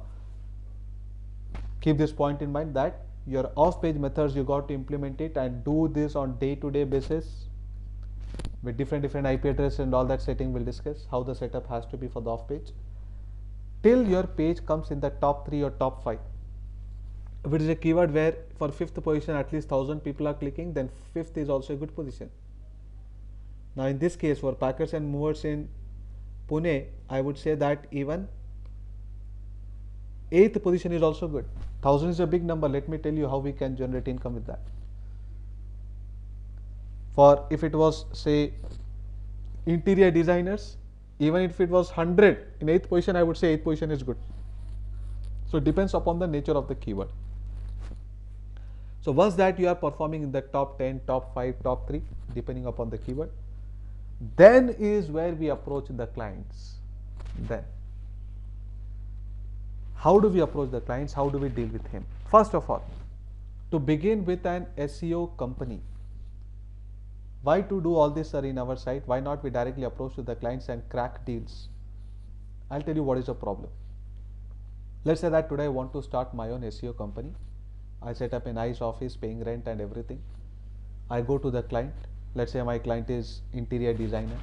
keep this point in mind that your off-page methods you got to implement it and do this on day-to-day basis with different IP address and all that setting. We'll discuss how the setup has to be for the off-page till your page comes in the top 3 or top 5. If it is a keyword where for 5th position at least 1000 people are clicking, then 5th is also a good position. Now in this case for packers and movers in Pune, I would say that even 8th position is also good. 1000 is a big number. Let me tell you how we can generate income with that. For if it was say interior designers, even if it was 100 in 8th position, I would say 8th position is good. So it depends upon the nature of the keyword. So once that you are performing in the top 10, top 5, top 3, depending upon the keyword, then is where we approach the clients. Then how do we approach the clients? How do we deal with him? First of all, to begin with an SEO company, why to do all this, sir, in our site? Why not we directly approach to the clients and crack deals? I'll tell you what is the problem. Let's say that today I want to start my own SEO company. I set up a nice office, paying rent and everything. I go to the client. Let's say my client is interior designer.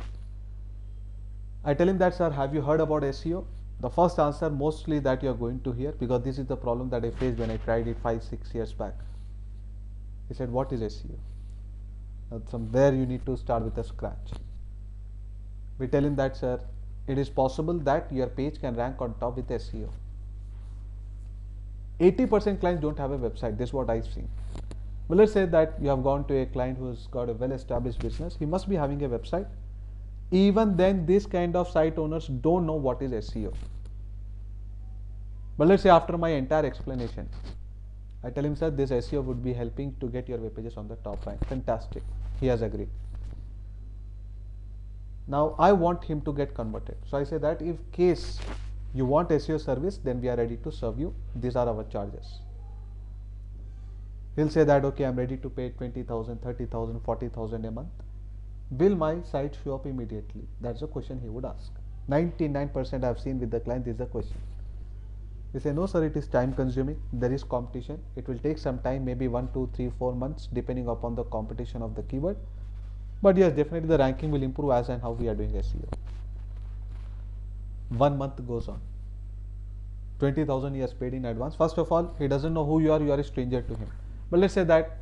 I tell him that, sir, have you heard about SEO? The first answer mostly that you are going to hear, because this is the problem that I faced when I tried it 5-6 years back. He said, what is SEO? Now, from there you need to start with a scratch. We tell him that, sir, it is possible that your page can rank on top with SEO. 80% clients don't have a website. This is what I've seen. Well, let's say that you have gone to a client who's got a well-established business. He must be having a website. Even then, this kind of site owners don't know what is SEO. But let's say after my entire explanation, I tell him, sir, this SEO would be helping to get your web pages on the top rank. Fantastic. He has agreed. Now I want him to get converted. So I say that if case you want SEO service, then we are ready to serve you. These are our charges. He'll say that, okay, I'm ready to pay 20,000, 30,000, 40,000 a month. Will my site show up immediately? That's the question he would ask. 99% I've seen with the client is the question. We say, no, sir, it is time consuming. There is competition. It will take some time, maybe 1, 2, 3, 4 months, depending upon the competition of the keyword. But yes, definitely the ranking will improve as and how we are doing SEO. 1 month goes on. 20,000 he has paid in advance. First of all, he doesn't know who you are a stranger to him. But let's say that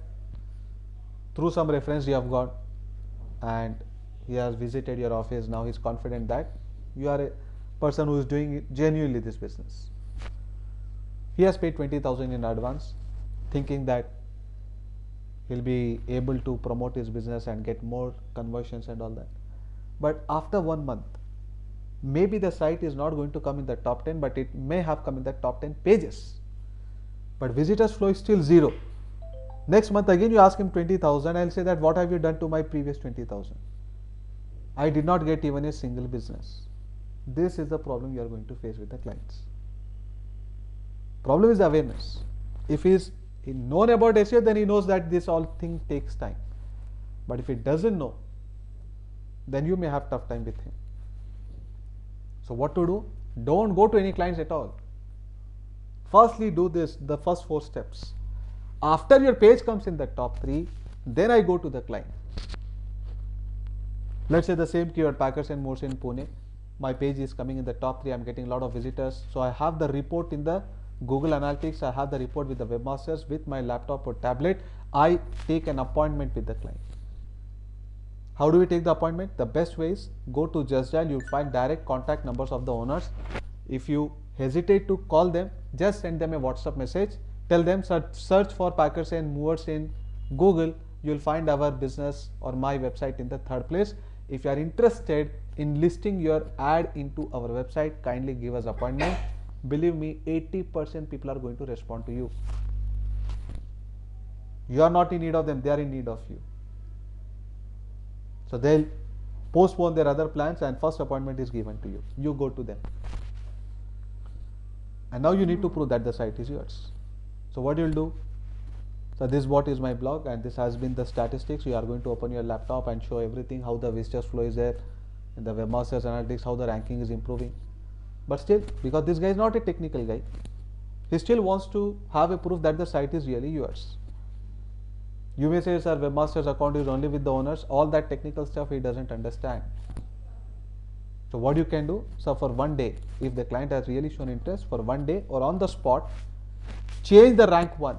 through some reference you have got and he has visited your office. Now he's confident that you are a person who is doing genuinely this business. He has paid 20,000 in advance, thinking that he'll be able to promote his business and get more conversions and all that. But after 1 month, maybe the site is not going to come in the top 10, but it may have come in the top 10 pages. But visitors flow is still 0. Next month again you ask him 20,000, I'll say that what have you done to my previous 20,000? I did not get even a single business. This is the problem you are going to face with the clients. Problem is awareness. If he is known about SEO, then he knows that this all thing takes time. But if he doesn't know, then you may have tough time with him. So what to do? Don't go to any clients at all. Firstly, do this, the first 4 steps. After your page comes in the top 3, then I go to the client. Let's say the same keyword, packers and movers in Pune. My page is coming in the top 3. I'm getting a lot of visitors. So I have the report in the Google Analytics. I have the report with the webmasters with my laptop or tablet. I take an appointment with the client. How do we take the appointment? The best way is go to Just Dial. You'll find direct contact numbers of the owners. If you hesitate to call them, just send them a WhatsApp message. Tell them search for packers and movers in Google. You'll find our business or my website in the 3rd place. If you are interested in listing your ad into our website, kindly give us appointment. Believe me, 80% people are going to respond to you. You are not in need of them, they are in need of you. So they'll postpone their other plans and first appointment is given to you. You go to them. And now you need to prove that the site is yours. So what you'll do? So this what is my blog and this has been the statistics. You are going to open your laptop and show everything, how the visitors flow is there, in the Webmasters Analytics how the ranking is improving. But still, because this guy is not a technical guy, he still wants to have a proof that the site is really yours. You may say, sir, Webmasters account is only with the owners. All that technical stuff he doesn't understand. So what you can do, so for one day, if the client has really shown interest, for one day or on the spot, change the rank 1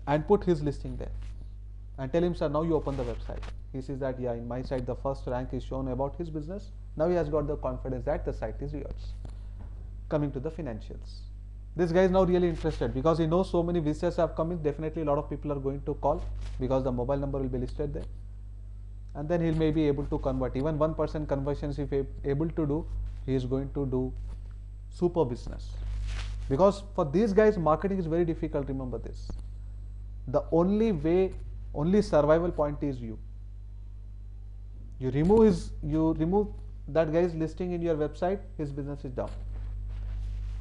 and put his listing there and tell him, sir, now you open the website. He sees that, yeah, in my site the first rank is shown about his business. Now he has got the confidence that the site is yours. Coming to the financials. This guy is now really interested because he knows so many visitors have come in. Definitely a lot of people are going to call because the mobile number will be listed there. And then he'll maybe able to convert. Even 1% conversions if he able to do, he is going to do super business. Because for these guys, marketing is very difficult, remember this. The only way, only survival point is you. You remove that guy's listing in your website, his business is down.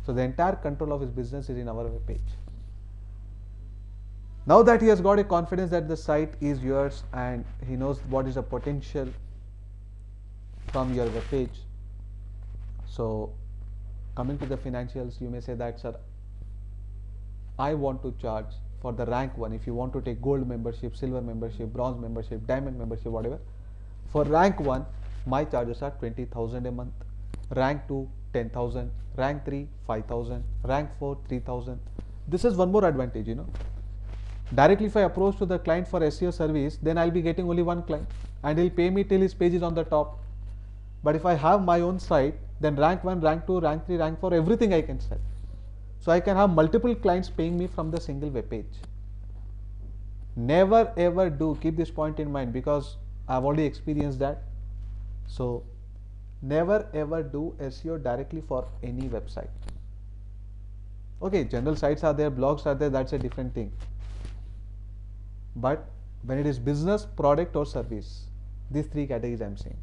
So the entire control of his business is in our web page. Now that he has got a confidence that the site is yours and he knows what is the potential from your web page. So coming to the financials, you may say that, sir, I want to charge for the rank 1. If you want to take gold membership, silver membership, bronze membership, diamond membership, whatever. For rank 1, my charges are 20,000 a month. Rank 2, 10,000. Rank 3, 5,000. Rank 4, 3,000. This is one more advantage, Directly if I approach to the client for SEO service, then I'll be getting only one client and he'll pay me till his page is on the top. But if I have my own site, then rank 1, rank 2, rank 3, rank 4, everything I can sell. So I can have multiple clients paying me from the single web page. Never ever do, keep this point in mind because I've already experienced that. So never ever do SEO directly for any website. Okay, general sites are there, blogs are there, that's a different thing. But when it is business, product or service, these three categories I am saying.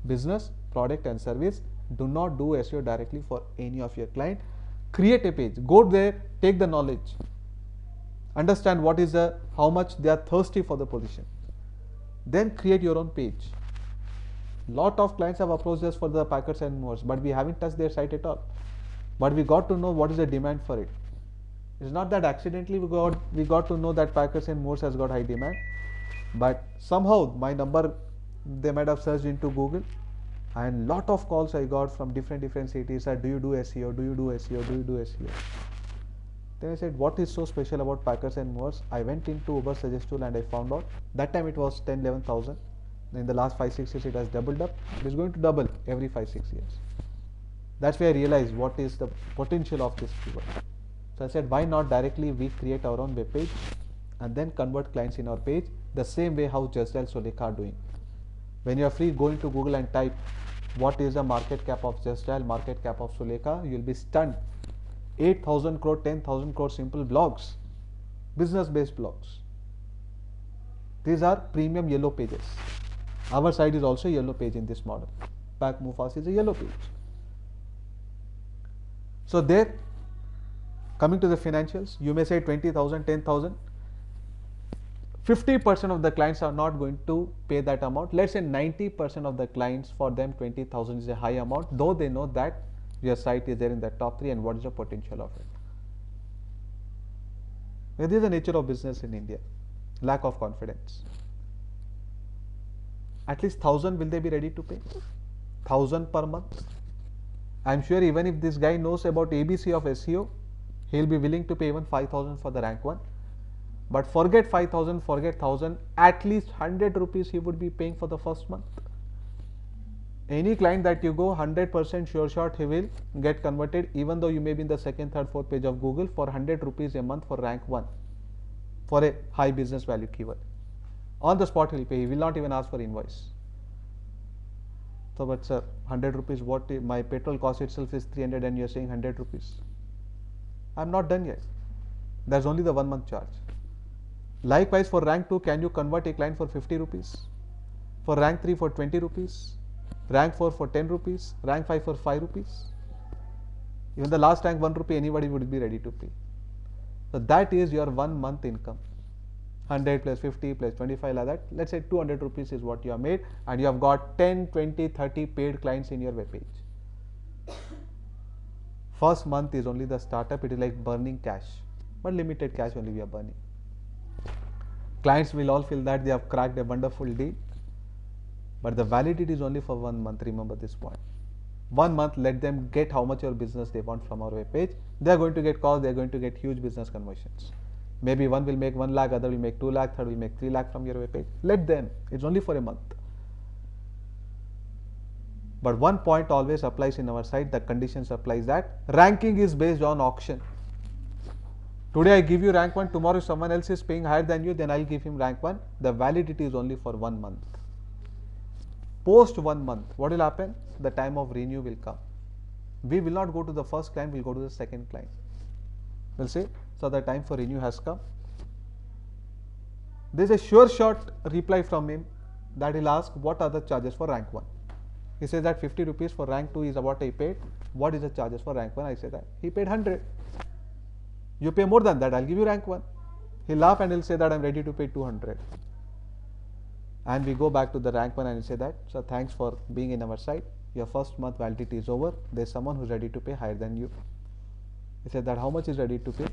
Business, product and service, do not do SEO directly for any of your client. Create a page, go there, take the knowledge, understand what is how much they are thirsty for the position. Then create your own page. Lot of clients have approached us for the Packers and Moores, but we haven't touched their site at all. But we got to know what is the demand for it. It's not that accidentally we got to know that Packers and Moores has got high demand, but somehow my number, they might have searched into Google, and lot of calls I got from different cities. Do you do SEO? Do you do SEO? Do you do SEO? Then I said, what is so special about Packers and Moores? I went into Uber Suggest tool and I found out that time it was 10,000-11,000. In the last 5-6 years it has doubled up. It is going to double every 5-6 years. That's where I realized what is the potential of this keyword. So I said, why not directly we create our own web page and then convert clients in our page the same way how Just Dial Sulekha are doing. When you are free, go into Google and type what is the market cap of Just Dial, market cap of Sulekha. You will be stunned. 8,000 crore, 10,000 crore simple blogs, business based blogs. These are premium yellow pages. Our site is also yellow page in this model. Pack Mufas is a yellow page. So there, coming to the financials, you may say 20,000, 10,000. 50% of the clients are not going to pay that amount. Let's say 90% of the clients, for them 20,000 is a high amount, though they know that your site is there in the top 3 and what is the potential of it. This is the nature of business in India. Lack of confidence. At least 1,000 will they be ready to pay? 1,000 per month? I am sure even if this guy knows about ABC of SEO, he will be willing to pay even 5,000 for the rank 1. But forget 5,000, forget 1,000, at least 100 rupees he would be paying for the first month. Any client that you go, 100% sure shot he will get converted, even though you may be in the second, third, fourth page of Google, for 100 rupees a month for rank 1 for a high business value keyword. On the spot he will pay, he will not even ask for invoice. So, but sir, 100 rupees, what my petrol cost itself is 300 and you are saying 100 rupees. I am not done yet. There is only the 1 month charge. Likewise, for rank 2, can you convert a client for 50 rupees? For rank 3 for 20 rupees? Rank 4 for 10 rupees? Rank 5 for 5 rupees? Even the last rank 1 rupee, anybody would be ready to pay. So that is your 1 month income. 100 plus 50 plus 25 like that. Let's say 200 rupees is what you have made, and you have got 10, 20, 30 paid clients in your web page. First month is only the startup. It is like burning cash, but limited cash only we are burning. Clients will all feel that they have cracked a wonderful deal, but the validity is only for 1 month. Remember this point. 1 month, let them get how much your business they want from our web page. They are going to get calls, they are going to get huge business conversions. Maybe one will make 1 lakh, other will make 2 lakh, third will make 3 lakh from your web page. Let them. It's only for a month. But one point always applies in our site, the conditions applies that ranking is based on auction. Today I give you rank 1, tomorrow if someone else is paying higher than you, then I'll give him rank 1. The validity is only for 1 month. Post 1 month, what will happen? The time of renew will come. We will not go to the first client, we'll go to the second client. We'll say, so the time for renew has come. There is a sure shot reply from him that he'll ask, what are the charges for rank 1? He says that 50 rupees for rank 2 is what I paid. What is the charges for rank 1? I say that he paid 100. You pay more than that, I'll give you rank 1. He'll laugh and he'll say that I'm ready to pay 200. And we go back to the rank 1 and we say that, so thanks for being in our site. Your first month validity is over. There's someone who's ready to pay higher than you. He said that how much is ready to pay?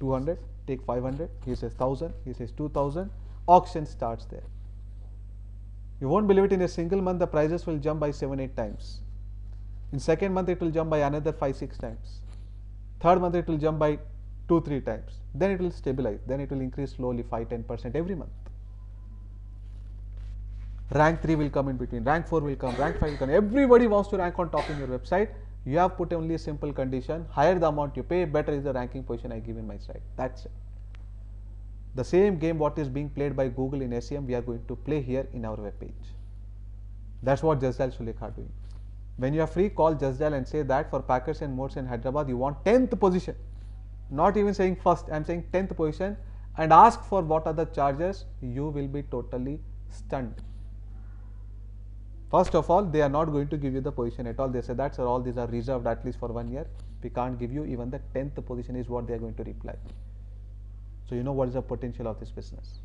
200, take 500. He says 1000, he says 2000. Auction starts there. You won't believe it, in a single month the prices will jump by 7-8 times. In second month it will jump by another 5-6 times. Third month it will jump by 2-3 times. Then it will stabilize. Then it will increase slowly 5-10% every month. Rank 3 will come in between, rank 4 will come, rank 5 will come. Everybody wants to rank on top in your website. You have put only a simple condition, higher the amount you pay, better is the ranking position I give in my site. That's it. The same game what is being played by Google in SEM, we are going to play here in our web page. That's what Just Dial Sulekha are doing. When you are free, call Just Dial and say that for Packers and Modes in Hyderabad, you want 10th position. Not even saying first, I am saying 10th position, and ask for what are the charges. You will be totally stunned. First of all, they are not going to give you the position at all. They say that, sir, all these are reserved at least for 1 year. We can't give you even the 10th position is what they are going to reply. So you know what is the potential of this business.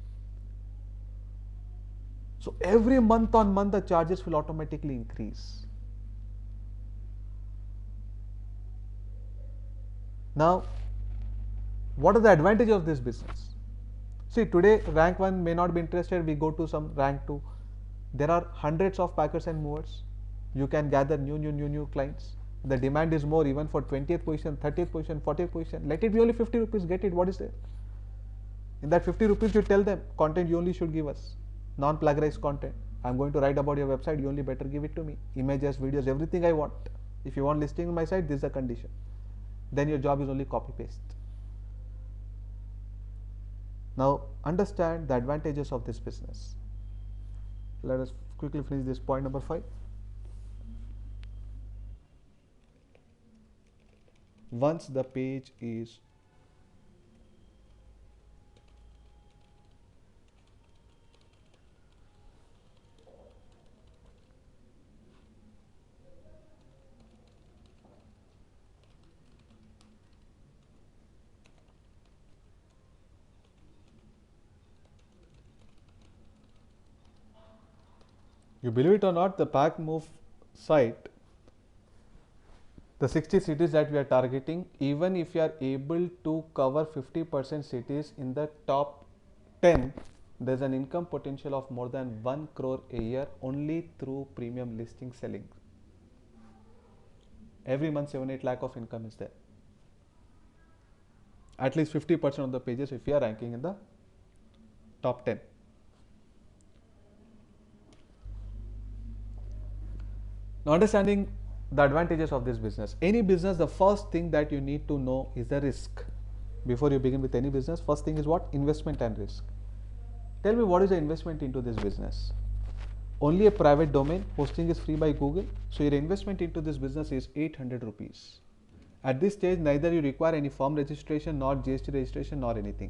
So every month on month the charges will automatically increase. Now, what are the advantages of this business? See, today rank 1 may not be interested, we go to some rank 2. There are hundreds of packers and movers. You can gather new clients. The demand is more even for 20th position, 30th position, 40th position. Let it be only 50 rupees, get it, what is there? In that 50 rupees you tell them, content you only should give us, non-plagiarized content. I am going to write about your website, you only better give it to me. Images, videos, everything I want. If you want listing on my site, this is the condition. Then your job is only copy paste. Now understand the advantages of this business. Let us quickly finish this point number 5. Once the page is you believe it or not, the Packmove site, the 60 cities that we are targeting, even if you are able to cover 50% cities in the top 10, there is an income potential of more than 1 crore a year only through premium listing selling. Every month 7-8 lakh of income is there. At least 50% of the pages if you are ranking in the top 10. Now understanding the advantages of this business. Any business, the first thing that you need to know is the risk. Before you begin with any business, first thing is what? Investment and risk. Tell me, what is the investment into this business? Only a private domain, hosting is free by Google. So your investment into this business is 800 rupees. At this stage, neither you require any firm registration, nor GST registration, nor anything.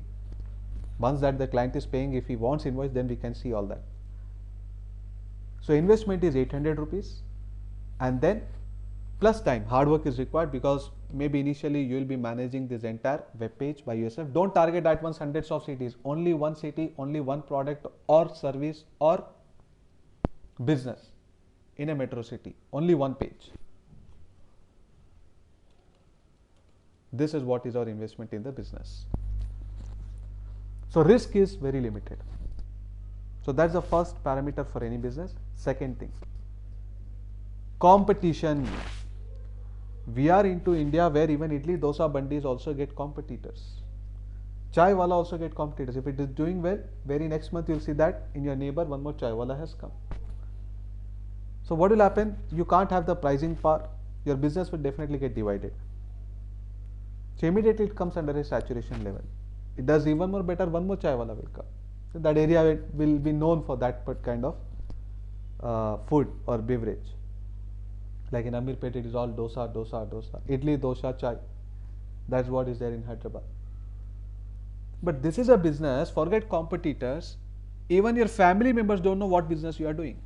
Once that the client is paying, if he wants invoice, then we can see all that. So investment is 800 rupees. And then Plus time, hard work is required because maybe initially you will be managing this entire web page by yourself. Don't target at once hundreds of cities, only one city, only one product or service or business in a metro city, only one page. This is what is our investment in the business. So risk is very limited. So that's the first parameter for any business. Second thing, competition. We are into India where even idli dosa bandis also get competitors. Chai wala also get competitors. If it is doing well, very next month you will see that in your neighbor one more chai wala has come. So what will happen? You can't have the pricing power. Your business will definitely get divided. So immediately it comes under a saturation level. It does even more better, one more chai wala will come. So that area will be known for that kind of food or beverage. Like in Amirpet, it is all dosa, dosa, dosa. Idli, dosa, chai. That's what is there in Hyderabad. But this is a business, forget competitors. Even your family members don't know what business you are doing.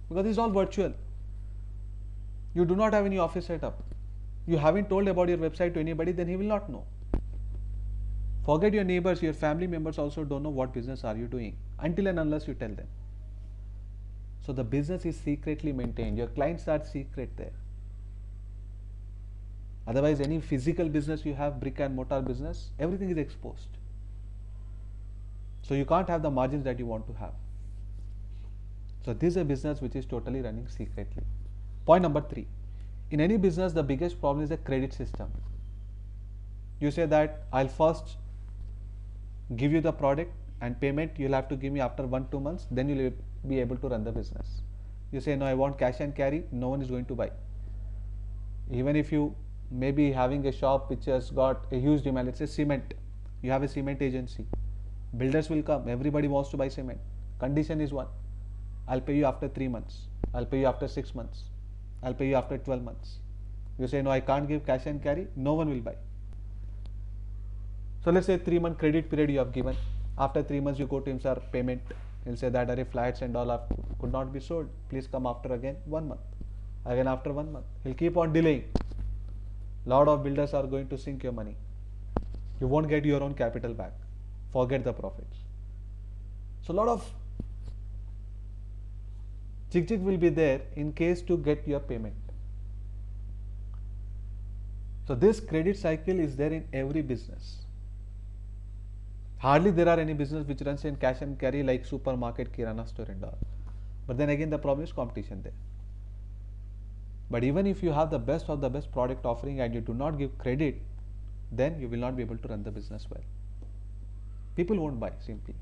Because it's all virtual. You do not have any office setup. You haven't told about your website to anybody, then he will not know. Forget your neighbors, your family members also don't know what business are you doing until and unless you tell them. So the business is secretly maintained. Your clients are secret there. Otherwise, any physical business you have, brick and mortar business, everything is exposed. So you can't have the margins that you want to have. So this is a business which is totally running secretly. Point number 3. In any business, the biggest problem is the credit system. You say that I'll first give you the product and payment you'll have to give me after 1-2 months, then you'll be able to run the business. You say no, I want cash and carry, no one is going to buy. Even if you may be having a shop which has got a huge demand, let's say cement, you have a cement agency, builders will come, everybody wants to buy cement. Condition is one, I'll pay you after 3 months, I'll pay you after 6 months, I'll pay you after 12 months. You say no, I can't give cash and carry, no one will buy. So let's say 3-month credit period you have given. After 3 months you go to him, sir, payment. He'll say that array flats and all could not be sold. Please come after again 1 month. Again after 1 month. He'll keep on delaying. Lot of builders are going to sink your money. You won't get your own capital back. Forget the profits. So lot of jig will be there in case to get your payment. So this credit cycle is there in every business. Hardly there are any business which runs in cash and carry like supermarket, kirana store and all. But then again the problem is competition there. But even if you have the best of the best product offering and you do not give credit, then you will not be able to run the business well. People won't buy simply.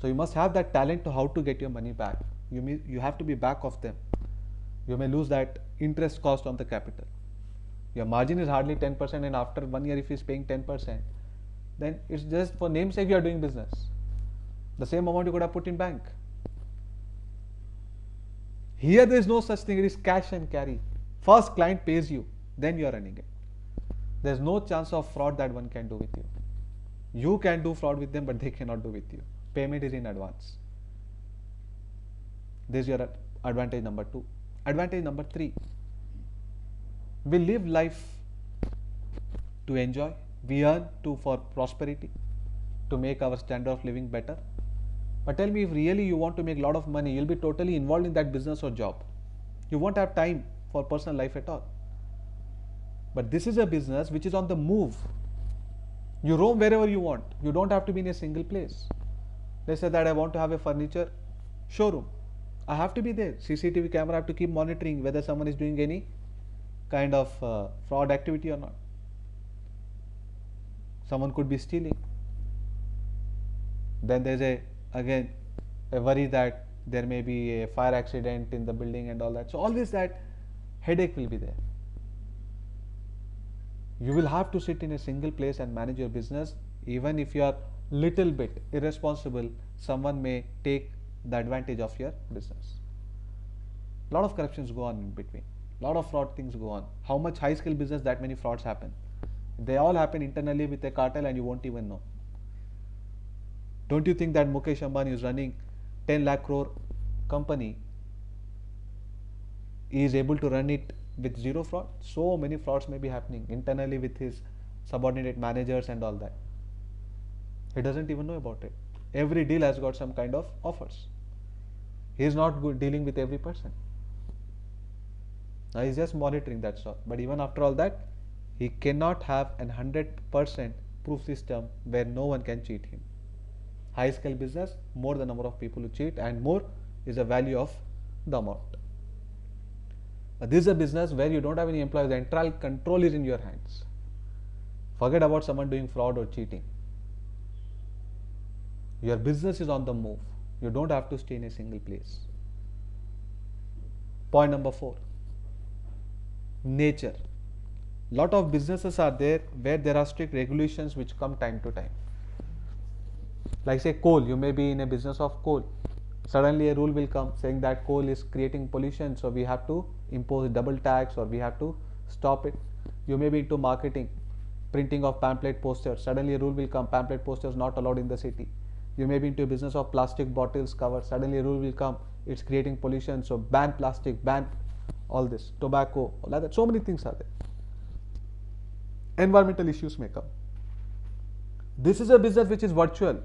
So you must have that talent to how to get your money back. You have to be back of them. You may lose that interest cost on the capital. Your margin is hardly 10% and after 1 year if he is paying 10%, then it's just for namesake you are doing business. The same amount you could have put in bank. Here there is no such thing, it is cash and carry. First client pays you, then you are running it. There is no chance of fraud that one can do with you. You can do fraud with them, but they cannot do with you. Payment is in advance. This is your advantage number 2. Advantage number 3. We live life to enjoy. We earn for prosperity, to make our standard of living better. But tell me, if really you want to make a lot of money, you'll be totally involved in that business or job. You won't have time for personal life at all. But this is a business which is on the move. You roam wherever you want. You don't have to be in a single place. Let's say that I want to have a furniture showroom. I have to be there. CCTV camera, I have to keep monitoring whether someone is doing any kind of fraud activity or not. Someone could be stealing. Then there's again a worry that there may be a fire accident in the building and all that. So always that headache will be there. You will have to sit in a single place and manage your business. Even if you are little bit irresponsible, someone may take the advantage of your business. A lot of corruptions go on in between. A lot of fraud things go on. How much high skill business, that many frauds happen. They all happen internally with a cartel and you won't even know. Don't you think that Mukesh Ambani is running 10 lakh crore company, he is able to run it with zero fraud? So many frauds may be happening internally with his subordinate managers and all that. He doesn't even know about it. Every deal has got some kind of offers. He is not good dealing with every person. Now he is just monitoring, that's all. But even after all that, he cannot have an 100% proof system where no one can cheat him. High scale business, more the number of people who cheat and more is the value of the amount. This is a business where you don't have any employees, the entire control is in your hands. Forget about someone doing fraud or cheating. Your business is on the move. You don't have to stay in a single place. Point number 4. Nature. Lot of businesses are there where there are strict regulations which come time to time. Like say coal, you may be in a business of coal. Suddenly a rule will come saying that coal is creating pollution, so we have to impose double tax or we have to stop it. You may be into marketing, printing of pamphlet posters. Suddenly a rule will come, pamphlet posters not allowed in the city. You may be into a business of plastic bottles covers. Suddenly a rule will come, it's creating pollution, so ban plastic, ban all this, tobacco, all that. So many things are there. Environmental issues may come. This is a business which is virtual.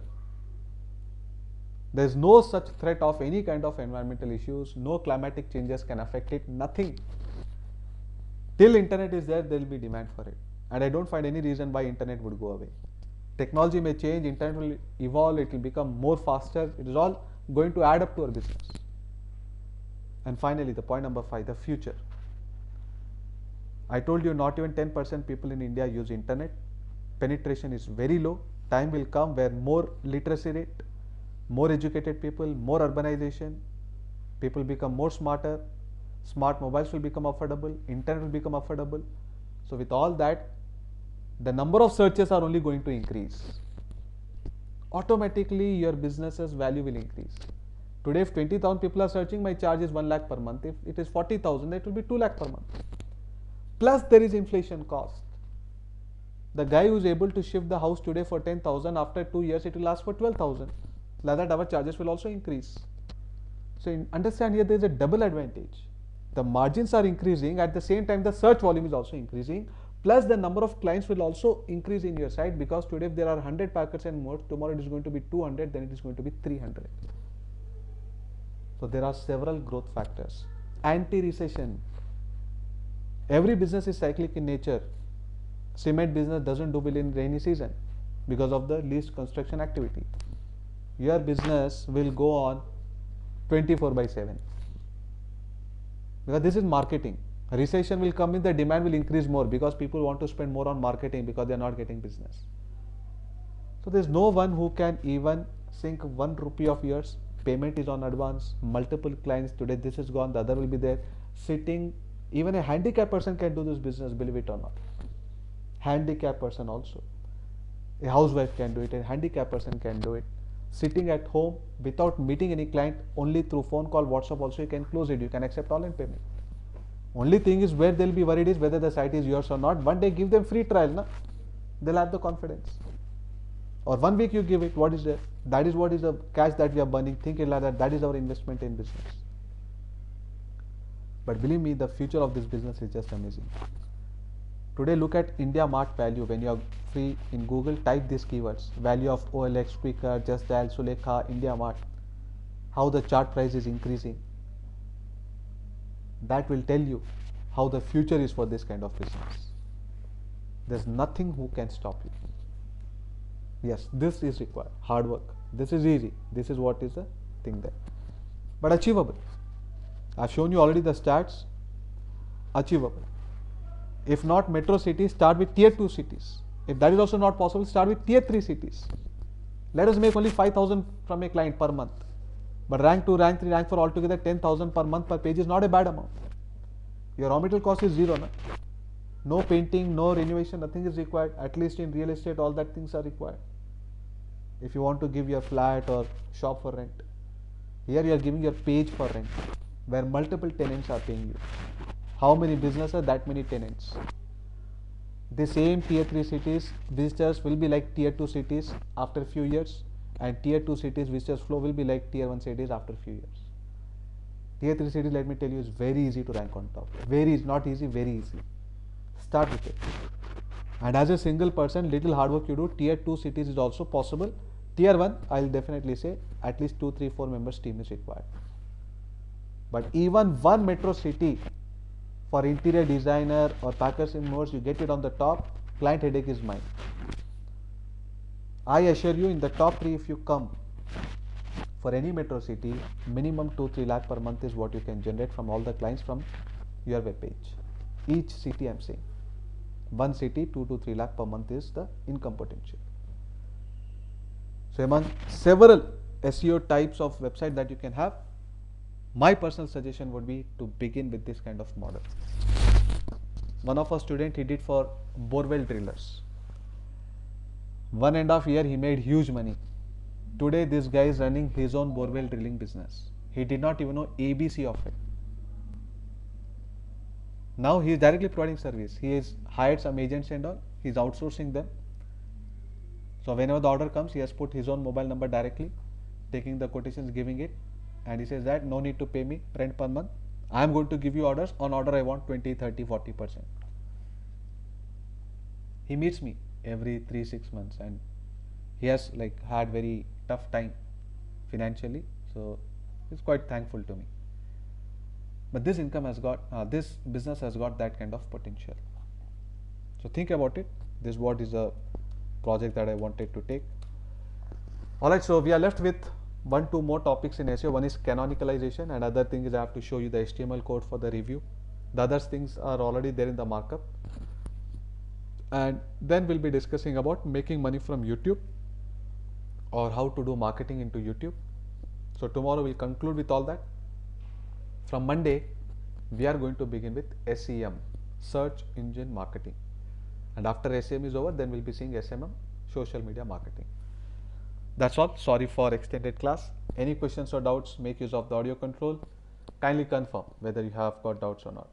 There is no such threat of any kind of environmental issues. No climatic changes can affect it. Nothing. Till internet is there, there will be demand for it. And I don't find any reason why internet would go away. Technology may change, internet will evolve, it will become more faster. It is all going to add up to our business. And finally, the point number 5, the future. I told you not even 10% people in India use internet. Penetration is very low. Time will come where more literacy rate, more educated people, more urbanization, people become more smarter, smart mobiles will become affordable, internet will become affordable. So with all that, the number of searches are only going to increase. Automatically your business's value will increase. Today if 20,000 people are searching, my charge is 1 lakh per month. If it is 40,000, it will be 2 lakh per month. Plus there is inflation cost. The guy who is able to shift the house today for 10,000, after 2 years it will ask for 12,000. Like that our charges will also increase. So understand here there is a double advantage. The margins are increasing, at the same time the search volume is also increasing, plus the number of clients will also increase in your site, because today if there are 100 packets and more, tomorrow it is going to be 200, then it is going to be 300. So there are several growth factors. Anti-recession. Every business is cyclic in nature. Cement business doesn't do well in rainy season because of the least construction activity. Your business will go on 24/7 because this is marketing. Recession will come in, the demand will increase more because people want to spend more on marketing because they are not getting business. So there is no one who can even sink 1 rupee of yours. Payment is on advance. Multiple clients today, this is gone, the other will be there. Sitting, even a handicapped person can do this business, believe it or not. Handicapped person also. A housewife can do it, a handicapped person can do it. Sitting at home without meeting any client, only through phone call, WhatsApp also you can close it, you can accept online payment. Only thing is where they'll be worried is whether the site is yours or not. One day give them free trial, na? They'll have the confidence. Or 1 week you give it, what is there? That is what is the cash that we are burning. Think it like that. That is our investment in business. But believe me, the future of this business is just amazing. Today look at India Mart value. When you are free in Google, type these keywords. Value of OLX, Quikr, Just Dial, Sulekha, India Mart. How the chart price is increasing. That will tell you how the future is for this kind of business. There's nothing who can stop you. Yes, this is required. Hard work. This is easy. This is what is the thing there. But achievable. I've shown you already the stats. Achievable. If not metro cities, start with tier 2 cities. If that is also not possible, start with tier 3 cities. Let us make only 5,000 from a client per month. But rank 2, rank 3, rank 4 altogether 10,000 per month per page is not a bad amount. Your raw material cost is zero. Na? No painting, no renovation, nothing is required. At least in real estate, all that things are required. If you want to give your flat or shop for rent, here you are giving your page for rent, where multiple tenants are paying you. How many businesses? That many tenants. The same tier 3 cities, visitors will be like tier 2 cities after a few years, and tier 2 cities visitors flow will be like tier 1 cities after a few years. Tier 3 cities, let me tell you, is very easy to rank on top. Not easy, very easy. Start with it. And as a single person, little hard work you do, tier 2 cities is also possible. Tier 1, I'll definitely say at least 2, 3, 4 members team is required. But even one metro city for interior designer or packers and more, you get it on the top, client headache is mine. I assure you, in the top 3, if you come for any metro city, minimum 2-3 lakh per month is what you can generate from all the clients from your web page. Each city I'm saying. One city, 2 to 3 lakh per month is the income potential. So among several SEO types of website that you can have, my personal suggestion would be to begin with this kind of model. One of our student, he did for borewell drillers. 1.5 years he made huge money. Today this guy is running his own borewell drilling business. He did not even know ABC of it. Now he is directly providing service. He has hired some agents and all. He is outsourcing them. So whenever the order comes, he has put his own mobile number directly, taking the quotations, giving it, and he says that no need to pay me rent per month. I am going to give you orders. On order I want 20, 30, 40%. He meets me every 3-6 months, and he has like had very tough time financially. So he's quite thankful to me. But this income has got, this business has got that kind of potential. So think about it. This what is a project that I wanted to take. Alright, so we are left with 1-2 more topics in SEO. One is canonicalization, and other thing is I have to show you the HTML code for the review. The other things are already there in the markup. And then we'll be discussing about making money from YouTube or how to do marketing into YouTube. So tomorrow we'll conclude with all that. From Monday, we are going to begin with SEM, search engine marketing. And after SEM is over, then we'll be seeing SMM, social media marketing. That's all. Sorry for extended class. Any questions or doubts, make use of the audio control. Kindly confirm whether you have got doubts or not.